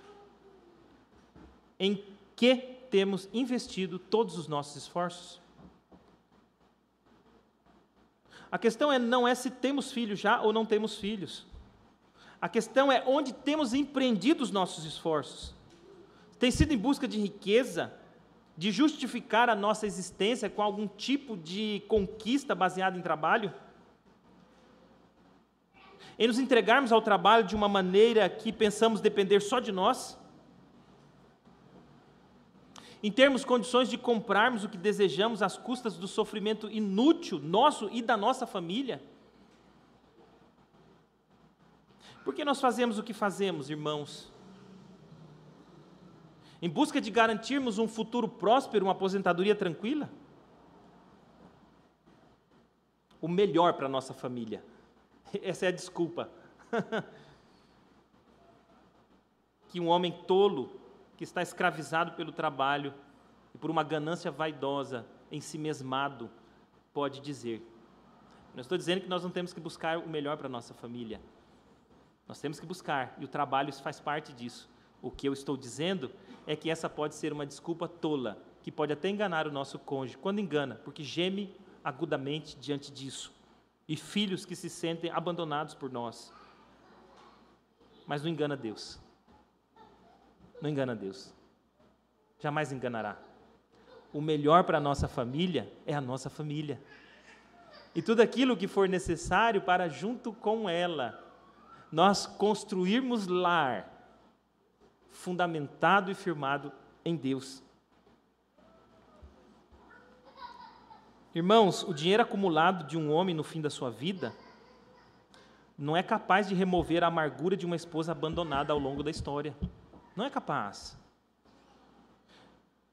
Em que temos investido todos os nossos esforços? A questão não é se temos filhos já ou não temos filhos. A questão é onde temos empreendido os nossos esforços. Tem sido em busca de riqueza, de justificar a nossa existência com algum tipo de conquista baseada em trabalho? Em nos entregarmos ao trabalho de uma maneira que pensamos depender só de nós? Em termos condições de comprarmos o que desejamos às custas do sofrimento inútil nosso e da nossa família? Por que nós fazemos o que fazemos, irmãos? Em busca de garantirmos um futuro próspero, uma aposentadoria tranquila? O melhor para a nossa família. Essa é a desculpa. Que um homem tolo, que está escravizado pelo trabalho e por uma ganância vaidosa, ensimesmado, pode dizer. Não estou dizendo que nós não temos que buscar o melhor para a nossa família. Nós temos que buscar, e o trabalho faz parte disso. O que eu estou dizendo é que essa pode ser uma desculpa tola, que pode até enganar o nosso cônjuge, quando engana, porque geme agudamente diante disso. E filhos que se sentem abandonados por nós. Mas não engana Deus. Não engana Deus. Jamais enganará. O melhor para a nossa família é a nossa família. E tudo aquilo que for necessário para, junto com ela, nós construirmos lar fundamentado e firmado em Deus. Irmãos, o dinheiro acumulado de um homem no fim da sua vida não é capaz de remover a amargura de uma esposa abandonada ao longo da história. Não é capaz.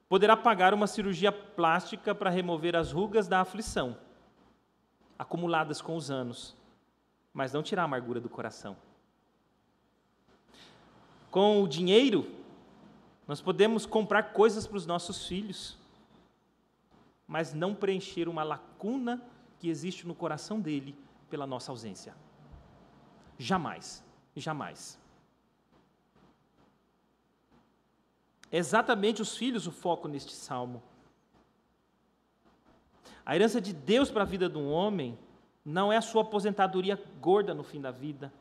Poderá pagar uma cirurgia plástica para remover as rugas da aflição, acumuladas com os anos, mas não tirar a amargura do coração. Com o dinheiro, nós podemos comprar coisas para os nossos filhos, mas não preencher uma lacuna que existe no coração dele pela nossa ausência. Jamais, jamais. É exatamente os filhos o foco neste salmo. A herança de Deus para a vida de um homem não é a sua aposentadoria gorda no fim da vida.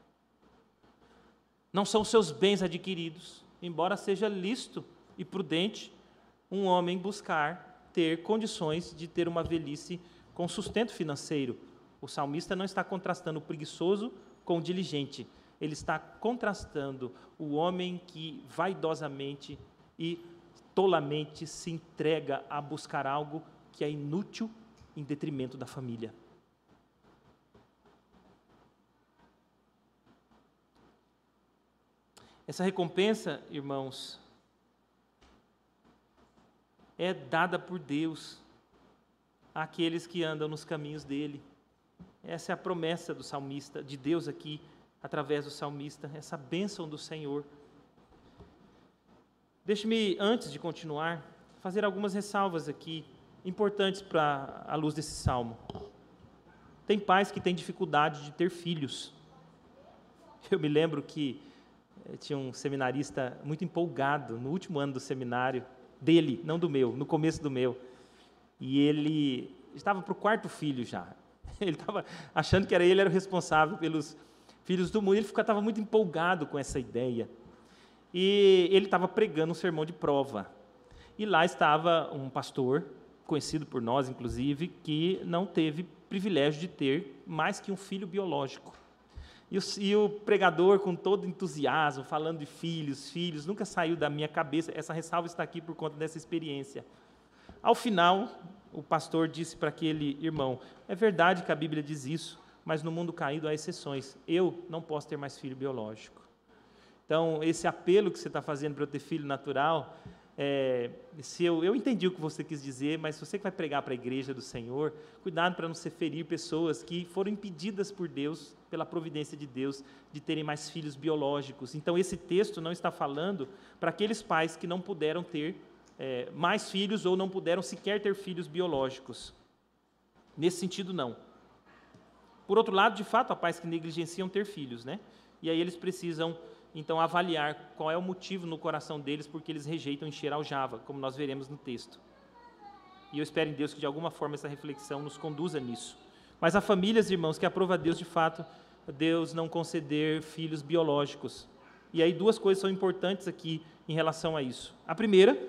Não são os seus bens adquiridos, embora seja lícito e prudente um homem buscar ter condições de ter uma velhice com sustento financeiro. O salmista não está contrastando o preguiçoso com o diligente. Ele está contrastando o homem que vaidosamente e tolamente se entrega a buscar algo que é inútil em detrimento da família. Essa recompensa, irmãos, é dada por Deus àqueles que andam nos caminhos dele. Essa é a promessa do salmista, de Deus aqui, através do salmista, essa bênção do Senhor. Deixe-me, antes de continuar, fazer algumas ressalvas aqui, importantes para a luz desse salmo. Tem pais que têm dificuldade de ter filhos. Eu me lembro que tinha um seminarista muito empolgado no último ano do seminário, dele, não do meu, no começo do meu. E ele estava para o 4º filho já. Ele estava achando que ele era o responsável pelos filhos do mundo. Ele estava muito empolgado com essa ideia. E ele estava pregando um sermão de prova. E lá estava um pastor, conhecido por nós, inclusive, que não teve privilégio de ter mais que um filho biológico. E o pregador, com todo entusiasmo, falando de filhos, nunca saiu da minha cabeça. Essa ressalva está aqui por conta dessa experiência. Ao final, o pastor disse para aquele irmão: é verdade que a Bíblia diz isso, mas no mundo caído há exceções. Eu não posso ter mais filho biológico. Então, esse apelo que você está fazendo para eu ter filho natural, eu entendi o que você quis dizer, mas se você que vai pregar para a igreja do Senhor, cuidado para não se ferir pessoas que foram impedidas por Deus, pela providência de Deus, de terem mais filhos biológicos. Então, esse texto não está falando para aqueles pais que não puderam ter mais filhos ou não puderam sequer ter filhos biológicos. Nesse sentido, não. Por outro lado, de fato, há pais que negligenciam ter filhos, né? E aí eles precisam então avaliar qual é o motivo no coração deles porque eles rejeitam encher aljava, como nós veremos no texto. E eu espero em Deus que de alguma forma essa reflexão nos conduza nisso. Mas há famílias, irmãos, que aprova a Deus de fato, Deus não conceder filhos biológicos. E aí 2 coisas são importantes aqui em relação a isso. A primeira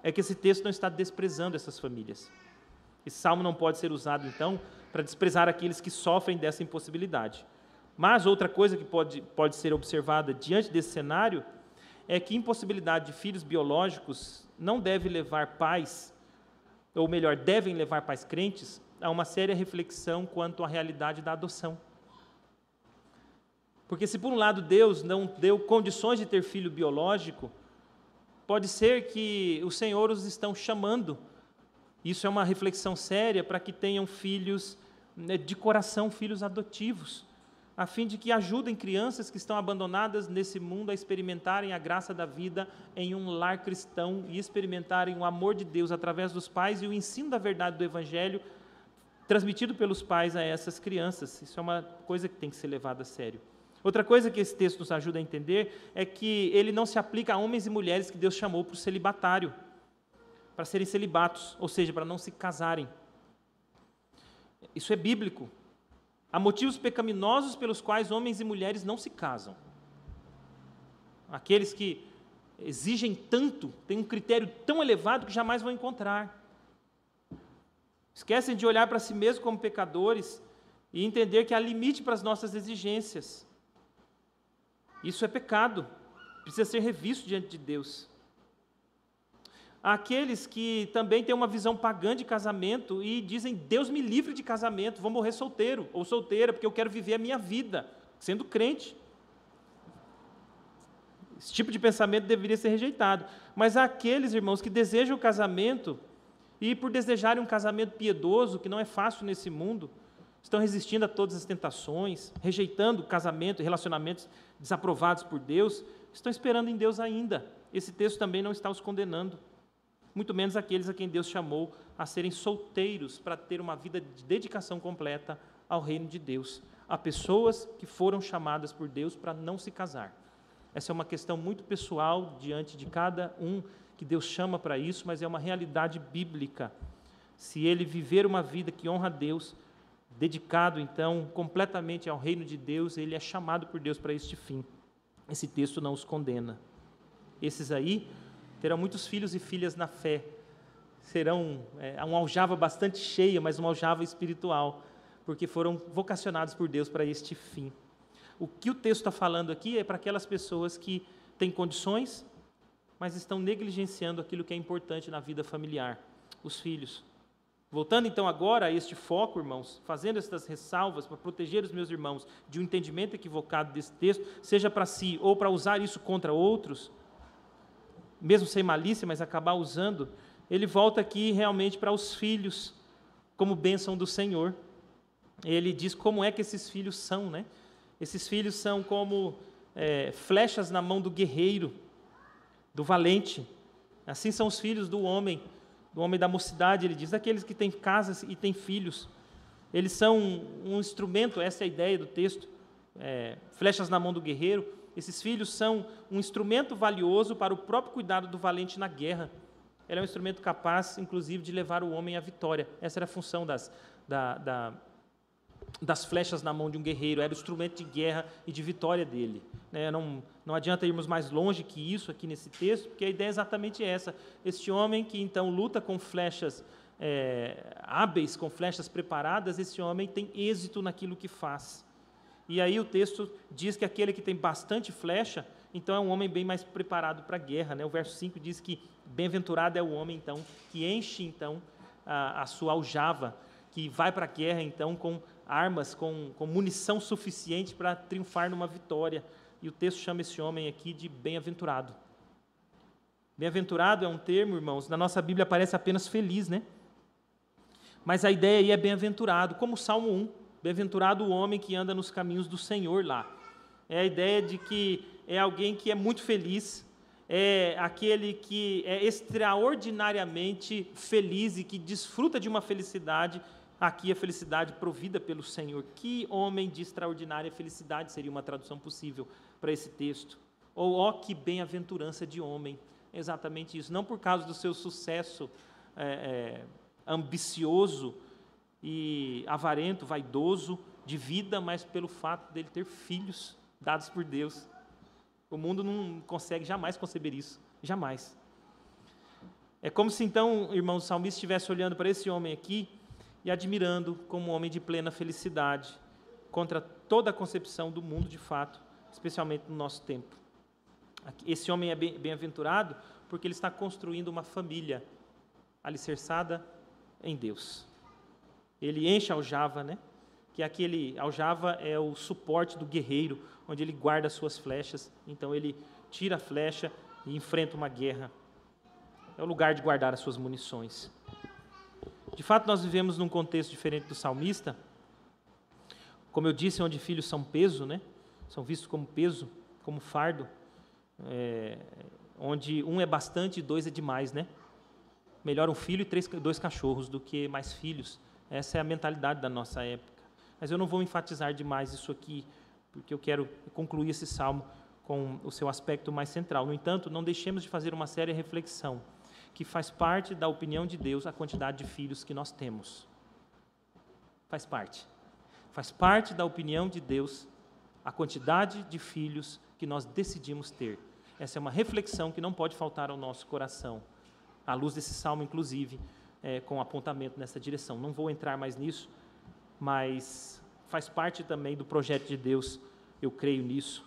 é que esse texto não está desprezando essas famílias. Esse salmo não pode ser usado, então, para desprezar aqueles que sofrem dessa impossibilidade. Mas outra coisa que pode ser observada diante desse cenário é que impossibilidade de filhos biológicos não deve levar pais, ou melhor, devem levar pais crentes a uma séria reflexão quanto à realidade da adoção. Porque se por um lado Deus não deu condições de ter filho biológico, pode ser que o Senhor os estão chamando. Isso é uma reflexão séria para que tenham filhos de coração, filhos adotivos, a fim de que ajudem crianças que estão abandonadas nesse mundo a experimentarem a graça da vida em um lar cristão e experimentarem o amor de Deus através dos pais e o ensino da verdade do Evangelho transmitido pelos pais a essas crianças. Isso é uma coisa que tem que ser levada a sério. Outra coisa que esse texto nos ajuda a entender é que ele não se aplica a homens e mulheres que Deus chamou para o celibatário, para serem celibatos, ou seja, para não se casarem. Isso é bíblico. Há motivos pecaminosos pelos quais homens e mulheres não se casam. Aqueles que exigem tanto, têm um critério tão elevado que jamais vão encontrar. Esquecem de olhar para si mesmos como pecadores e entender que há limite para as nossas exigências. Isso é pecado, precisa ser revisto diante de Deus. Aqueles que também têm uma visão pagã de casamento e dizem, Deus me livre de casamento, vou morrer solteiro ou solteira, porque eu quero viver a minha vida, sendo crente. Esse tipo de pensamento deveria ser rejeitado. Mas há aqueles, irmãos, que desejam o casamento e, por desejarem um casamento piedoso, que não é fácil nesse mundo, estão resistindo a todas as tentações, rejeitando o casamento e relacionamentos desaprovados por Deus, estão esperando em Deus ainda. Esse texto também não está os condenando, muito menos aqueles a quem Deus chamou a serem solteiros para ter uma vida de dedicação completa ao reino de Deus. Há pessoas que foram chamadas por Deus para não se casar. Essa é uma questão muito pessoal diante de cada um que Deus chama para isso, mas é uma realidade bíblica. Se ele viver uma vida que honra a Deus, dedicado então completamente ao reino de Deus, ele é chamado por Deus para este fim. Esse texto não os condena. Esses aí terão muitos filhos e filhas na fé. Serão uma aljava bastante cheia, mas uma aljava espiritual, porque foram vocacionados por Deus para este fim. O que o texto está falando aqui é para aquelas pessoas que têm condições, mas estão negligenciando aquilo que é importante na vida familiar, os filhos. Voltando então agora a este foco, irmãos, fazendo estas ressalvas para proteger os meus irmãos de um entendimento equivocado desse texto, seja para si ou para usar isso contra outros, mesmo sem malícia, mas acabar usando, ele volta aqui realmente para os filhos, como bênção do Senhor. Ele diz como é que esses filhos são, né? Esses filhos são como flechas na mão do guerreiro, do valente. Assim são os filhos do homem da mocidade, ele diz, aqueles que têm casas e têm filhos. Eles são um instrumento, essa é a ideia do texto, flechas na mão do guerreiro. Esses filhos são um instrumento valioso para o próprio cuidado do valente na guerra. Ele é um instrumento capaz, inclusive, de levar o homem à vitória. Essa era a função das flechas na mão de um guerreiro, era o instrumento de guerra e de vitória dele. Não adianta irmos mais longe que isso aqui nesse texto, porque a ideia é exatamente essa. Este homem que então luta com flechas hábeis, com flechas preparadas, esse homem tem êxito naquilo que faz. E aí o texto diz que aquele que tem bastante flecha, então é um homem bem mais preparado para a guerra, né? O verso 5 diz que bem-aventurado é o homem, então, que enche, então, a sua aljava, que vai para a guerra, então, com armas, com munição suficiente para triunfar numa vitória. E o texto chama esse homem aqui de bem-aventurado. Bem-aventurado é um termo, irmãos, na nossa Bíblia aparece apenas feliz, né? Mas a ideia aí é bem-aventurado, como o Salmo 1. Bem-aventurado o homem que anda nos caminhos do Senhor lá. É a ideia de que é alguém que é muito feliz, é aquele que é extraordinariamente feliz e que desfruta de uma felicidade, aqui a felicidade provida pelo Senhor. Que homem de extraordinária felicidade seria uma tradução possível para esse texto. Ou, ó, que bem-aventurança de homem. É exatamente isso. Não por causa do seu sucesso ambicioso e avarento, vaidoso de vida, mas pelo fato dele ter filhos dados por Deus. O mundo não consegue jamais conceber isso, jamais. É como se então, irmão, o salmista estivesse olhando para esse homem aqui e admirando como um homem de plena felicidade, contra toda a concepção do mundo de fato, especialmente no nosso tempo. Esse homem é bem-aventurado porque ele está construindo uma família alicerçada em Deus. Ele enche a aljava, né? Que aquele aljava é o suporte do guerreiro, onde ele guarda as suas flechas. Então ele tira a flecha e enfrenta uma guerra. É o lugar de guardar as suas munições. De fato, nós vivemos num contexto diferente do salmista. Como eu disse, onde filhos são peso, né? São vistos como peso, como fardo. Onde um é bastante e dois é demais, né? Melhor um filho e 2 cachorros do que mais filhos. Essa é a mentalidade da nossa época. Mas eu não vou enfatizar demais isso aqui, porque eu quero concluir esse salmo com o seu aspecto mais central. No entanto, não deixemos de fazer uma séria reflexão, que faz parte da opinião de Deus a quantidade de filhos que nós temos. Faz parte. Faz parte da opinião de Deus a quantidade de filhos que nós decidimos ter. Essa é uma reflexão que não pode faltar ao nosso coração, à luz desse salmo, inclusive, com apontamento nessa direção. Não vou entrar mais nisso, mas faz parte também do projeto de Deus, eu creio nisso,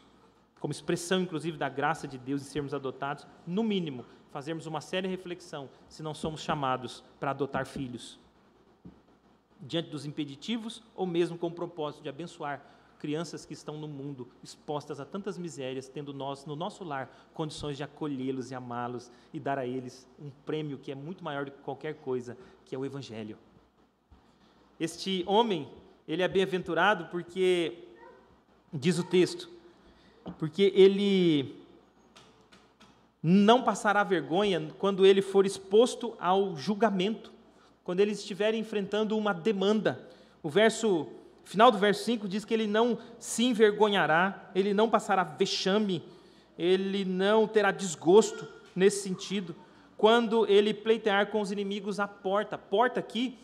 como expressão, inclusive, da graça de Deus em sermos adotados, no mínimo, fazermos uma séria reflexão se não somos chamados para adotar filhos, diante dos impeditivos ou mesmo com o propósito de abençoar crianças que estão no mundo expostas a tantas misérias, tendo nós, no nosso lar, condições de acolhê-los e amá-los e dar a eles um prêmio que é muito maior do que qualquer coisa, que é o Evangelho. Este homem, ele é bem-aventurado porque, diz o texto, porque ele não passará vergonha quando ele for exposto ao julgamento, quando ele estiver enfrentando uma demanda. Final do verso 5 diz que ele não se envergonhará, ele não passará vexame, ele não terá desgosto nesse sentido, quando ele pleitear com os inimigos à porta. Porta aqui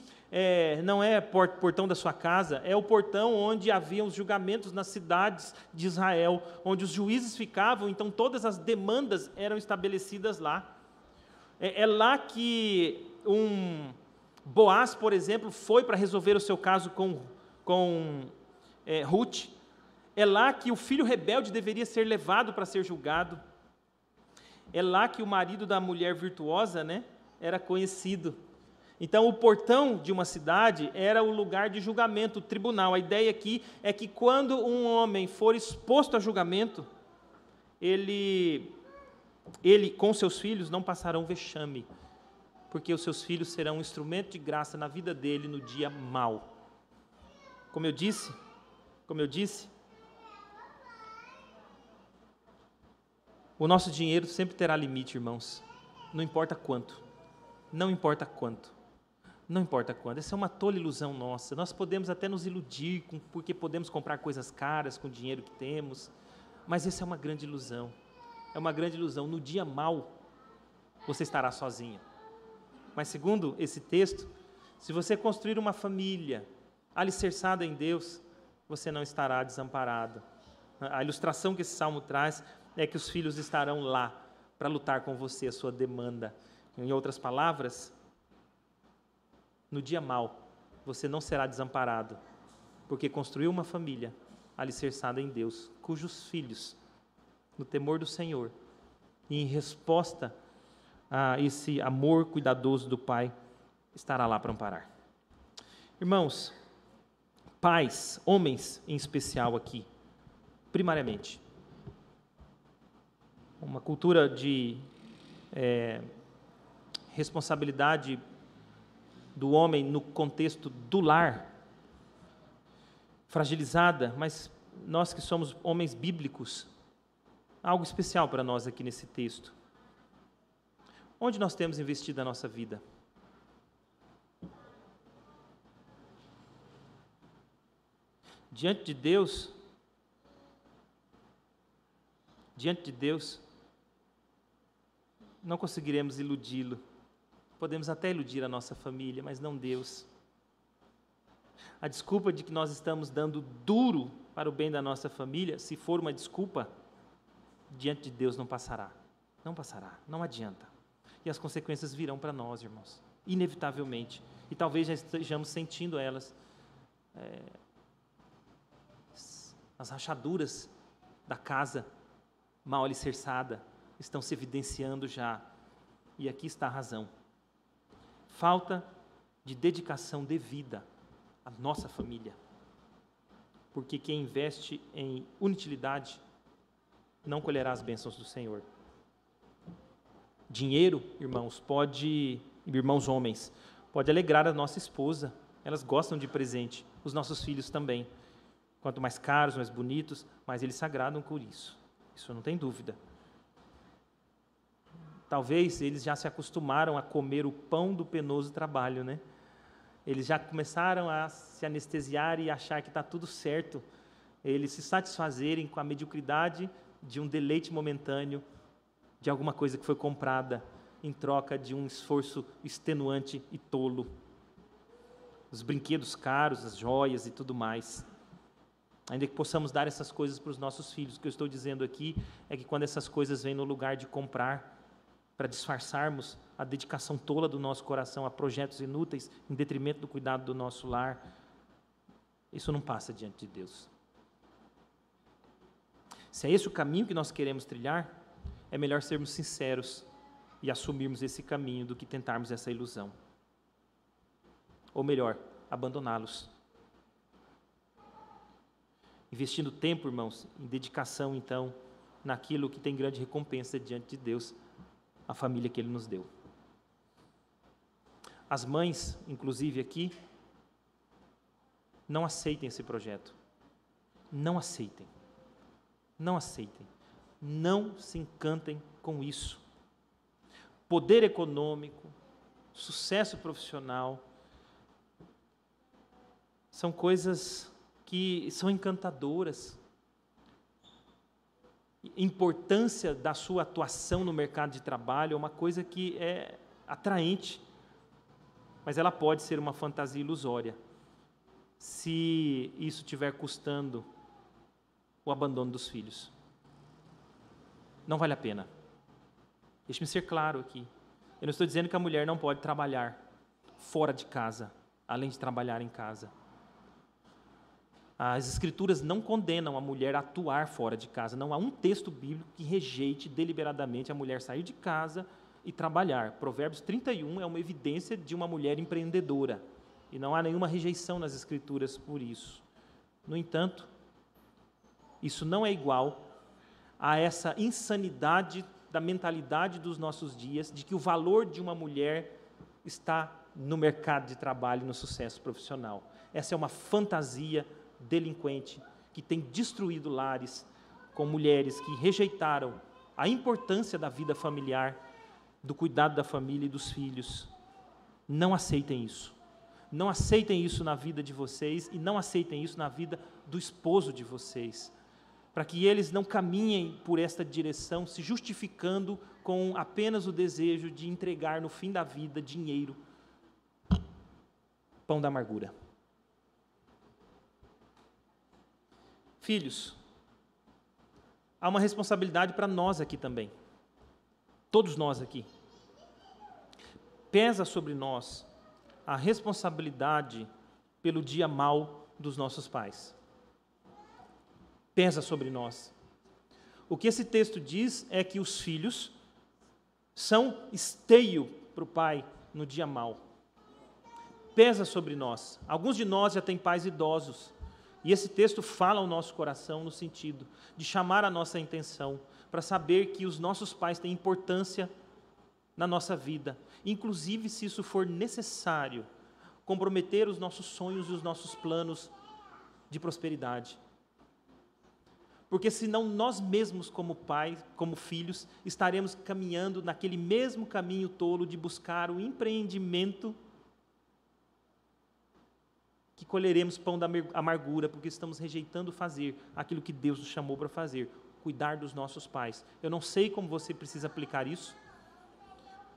não é portão da sua casa, é o portão onde haviam os julgamentos nas cidades de Israel, onde os juízes ficavam, então todas as demandas eram estabelecidas lá. É lá que Boaz, por exemplo, foi para resolver o seu caso com Ruth. É lá que o filho rebelde deveria ser levado para ser julgado. É lá que o marido da mulher virtuosa, era conhecido. Então, o portão de uma cidade era o lugar de julgamento, o tribunal. A ideia aqui é que quando um homem for exposto a julgamento, ele com seus filhos não passarão vexame, porque os seus filhos serão um instrumento de graça na vida dele no dia mau. Como eu disse, o nosso dinheiro sempre terá limite, irmãos. Não importa quanto. Não importa quanto. Não importa quanto. Essa é uma tola ilusão nossa. Nós podemos até nos iludir porque podemos comprar coisas caras com o dinheiro que temos, mas essa é uma grande ilusão. É uma grande ilusão. No dia mau, você estará sozinho. Mas segundo esse texto, se você construir uma família alicerçada em Deus, você não estará desamparado. A ilustração que esse salmo traz é que os filhos estarão lá para lutar com você a sua demanda. Em outras palavras, no dia mau, você não será desamparado, porque construiu uma família alicerçada em Deus, cujos filhos, no temor do Senhor, e em resposta a esse amor cuidadoso do Pai, estará lá para amparar. Irmãos, pais, homens em especial aqui, primariamente, uma cultura de responsabilidade do homem no contexto do lar, fragilizada, mas nós que somos homens bíblicos, há algo especial para nós aqui nesse texto. Onde nós temos investido a nossa vida? Diante de Deus, não conseguiremos iludi-lo. Podemos até iludir a nossa família, mas não Deus. A desculpa de que nós estamos dando duro para o bem da nossa família, se for uma desculpa, diante de Deus não passará. Não passará, não adianta. E as consequências virão para nós, irmãos, inevitavelmente. E talvez já estejamos sentindo elas. As rachaduras da casa mal alicerçada estão se evidenciando já. E aqui está a razão. Falta de dedicação devida à nossa família. Porque quem investe em inutilidade não colherá as bênçãos do Senhor. Dinheiro, irmãos homens, pode alegrar a nossa esposa. Elas gostam de presente. Os nossos filhos também. Quanto mais caros, mais bonitos, mais eles se agradam por isso. Isso não tem dúvida. Talvez eles já se acostumaram a comer o pão do penoso trabalho, Eles já começaram a se anestesiar e achar que está tudo certo. Eles se satisfazerem com a mediocridade de um deleite momentâneo, de alguma coisa que foi comprada em troca de um esforço extenuante e tolo. Os brinquedos caros, as joias e tudo mais. Ainda que possamos dar essas coisas para os nossos filhos, o que eu estou dizendo aqui é que quando essas coisas vêm no lugar de comprar, para disfarçarmos a dedicação tola do nosso coração a projetos inúteis, em detrimento do cuidado do nosso lar, isso não passa diante de Deus. Se é esse o caminho que nós queremos trilhar, é melhor sermos sinceros e assumirmos esse caminho do que tentarmos essa ilusão. Ou melhor, abandoná-los. Investindo tempo, irmãos, em dedicação, então, naquilo que tem grande recompensa diante de Deus, a família que Ele nos deu. As mães, inclusive aqui, não aceitem esse projeto. Não aceitem. Não aceitem. Não se encantem com isso. Poder econômico, sucesso profissional, são coisas que são encantadoras. Importância da sua atuação no mercado de trabalho é uma coisa que é atraente, mas ela pode ser uma fantasia ilusória, se isso estiver custando o abandono dos filhos. Não vale a pena. Deixe-me ser claro aqui. Eu não estou dizendo que a mulher não pode trabalhar fora de casa, além de trabalhar em casa. As Escrituras não condenam a mulher a atuar fora de casa. Não há um texto bíblico que rejeite deliberadamente a mulher sair de casa e trabalhar. Provérbios 31 é uma evidência de uma mulher empreendedora. E não há nenhuma rejeição nas Escrituras por isso. No entanto, isso não é igual a essa insanidade da mentalidade dos nossos dias, de que o valor de uma mulher está no mercado de trabalho e no sucesso profissional. Essa é uma fantasia delinquente que tem destruído lares com mulheres que rejeitaram a importância da vida familiar, do cuidado da família e dos filhos. Não aceitem isso. Não aceitem isso na vida de vocês e não aceitem isso na vida do esposo de vocês, para que eles não caminhem por esta direção, se justificando com apenas o desejo de entregar no fim da vida dinheiro, pão da amargura. Filhos, há uma responsabilidade para nós aqui também, todos nós aqui. Pesa sobre nós a responsabilidade pelo dia mau dos nossos pais. Pesa sobre nós. O que esse texto diz é que os filhos são esteio para o pai no dia mau. Pesa sobre nós. Alguns de nós já têm pais idosos, e esse texto fala ao nosso coração no sentido de chamar a nossa atenção para saber que os nossos pais têm importância na nossa vida, inclusive se isso for necessário, comprometer os nossos sonhos e os nossos planos de prosperidade. Porque senão nós mesmos como pais, como filhos, estaremos caminhando naquele mesmo caminho tolo de buscar o empreendimento que colheremos pão da amargura, porque estamos rejeitando fazer aquilo que Deus nos chamou para fazer, cuidar dos nossos pais. Eu não sei como você precisa aplicar isso.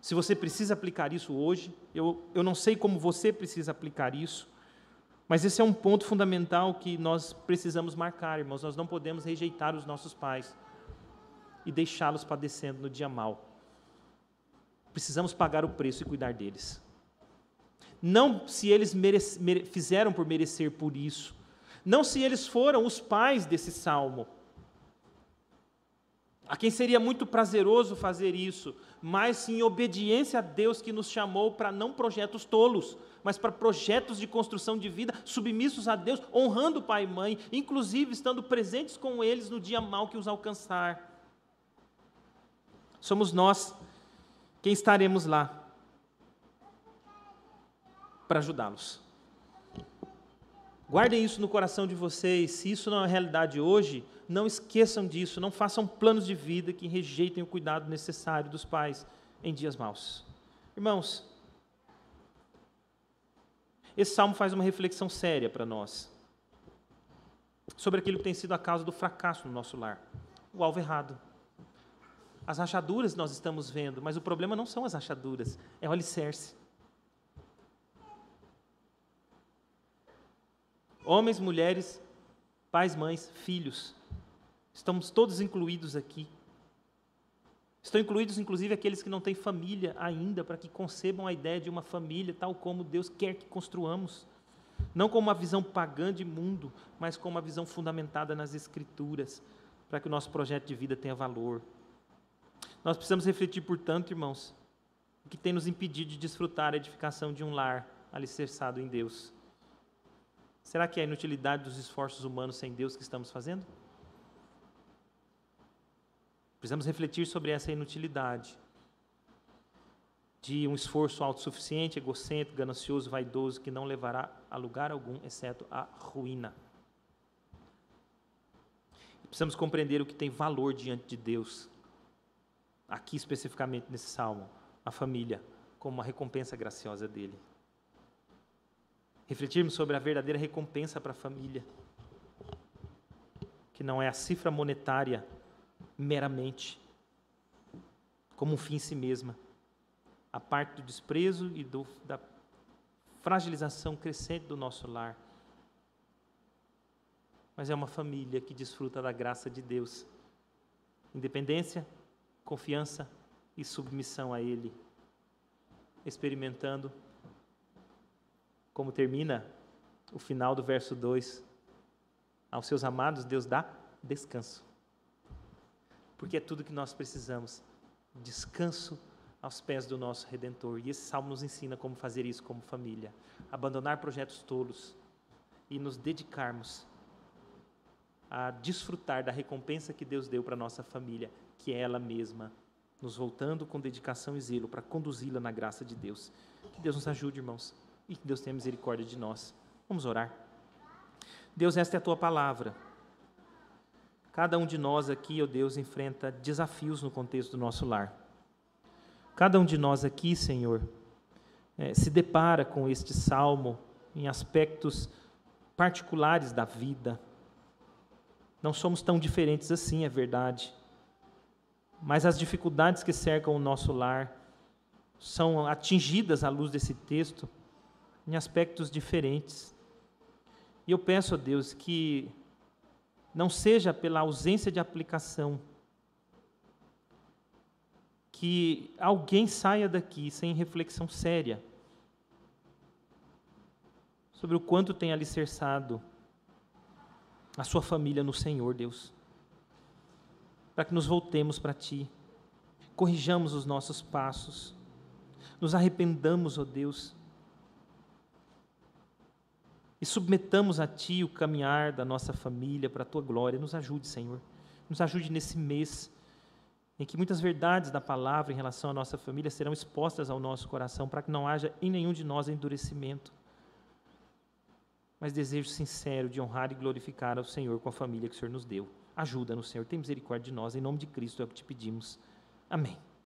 Se você precisa aplicar isso hoje, eu não sei como você precisa aplicar isso, mas esse é um ponto fundamental que nós precisamos marcar, irmãos. Nós não podemos rejeitar os nossos pais e deixá-los padecendo no dia mau. Precisamos pagar o preço e cuidar deles. Não se eles fizeram por merecer por isso, não se eles foram os pais desse salmo, a quem seria muito prazeroso fazer isso, mas sim em obediência a Deus que nos chamou para não projetos tolos, mas para projetos de construção de vida, submissos a Deus, honrando pai e mãe, inclusive estando presentes com eles no dia mau que os alcançar. Somos nós quem estaremos lá para ajudá-los. Guardem isso no coração de vocês. Se isso não é realidade hoje, não esqueçam disso. Não façam planos de vida que rejeitem o cuidado necessário dos pais em dias maus. Irmãos, esse salmo faz uma reflexão séria para nós sobre aquilo que tem sido a causa do fracasso no nosso lar. O alvo errado. As rachaduras nós estamos vendo, mas o problema não são as rachaduras, é o alicerce. Homens, mulheres, pais, mães, filhos, estamos todos incluídos aqui. Estão incluídos, inclusive, aqueles que não têm família ainda, para que concebam a ideia de uma família tal como Deus quer que construamos. Não com uma visão pagã de mundo, mas com uma visão fundamentada nas Escrituras, para que o nosso projeto de vida tenha valor. Nós precisamos refletir, portanto, irmãos, o que tem nos impedido de desfrutar a edificação de um lar alicerçado em Deus? Será que é a inutilidade dos esforços humanos sem Deus que estamos fazendo? Precisamos refletir sobre essa inutilidade de um esforço autossuficiente, egocêntrico, ganancioso, vaidoso, que não levará a lugar algum, exceto a ruína. Precisamos compreender o que tem valor diante de Deus, aqui especificamente nesse salmo, a família, como uma recompensa graciosa dele. Refletirmos sobre a verdadeira recompensa para a família, que não é a cifra monetária meramente, como um fim em si mesma, a parte do desprezo e da fragilização crescente do nosso lar. Mas é uma família que desfruta da graça de Deus. Independência, confiança e submissão a Ele. Experimentando, como termina o final do verso 2, aos seus amados Deus dá descanso. Porque é tudo que nós precisamos, descanso aos pés do nosso Redentor. E esse salmo nos ensina como fazer isso como família. Abandonar projetos tolos e nos dedicarmos a desfrutar da recompensa que Deus deu para a nossa família, que é ela mesma, nos voltando com dedicação e zelo para conduzi-la na graça de Deus. Que Deus nos ajude, irmãos, e que Deus tenha misericórdia de nós. Vamos orar. Deus, esta é a Tua palavra. Cada um de nós aqui, ó Deus, enfrenta desafios no contexto do nosso lar. Cada um de nós aqui, Senhor, se depara com este salmo em aspectos particulares da vida. Não somos tão diferentes assim, é verdade. Mas as dificuldades que cercam o nosso lar são atingidas à luz desse texto em aspectos diferentes. E eu peço a Deus que não seja pela ausência de aplicação que alguém saia daqui sem reflexão séria sobre o quanto tem alicerçado a sua família no Senhor, Deus. Para que nos voltemos para Ti, corrijamos os nossos passos, nos arrependamos, ó Deus, e submetamos a Ti o caminhar da nossa família para a Tua glória. Nos ajude, Senhor. Nos ajude nesse mês em que muitas verdades da palavra em relação à nossa família serão expostas ao nosso coração, para que não haja em nenhum de nós endurecimento, mas desejo sincero de honrar e glorificar ao Senhor com a família que o Senhor nos deu. Ajuda-nos, Senhor. Tem misericórdia de nós. Em nome de Cristo é o que te pedimos. Amém.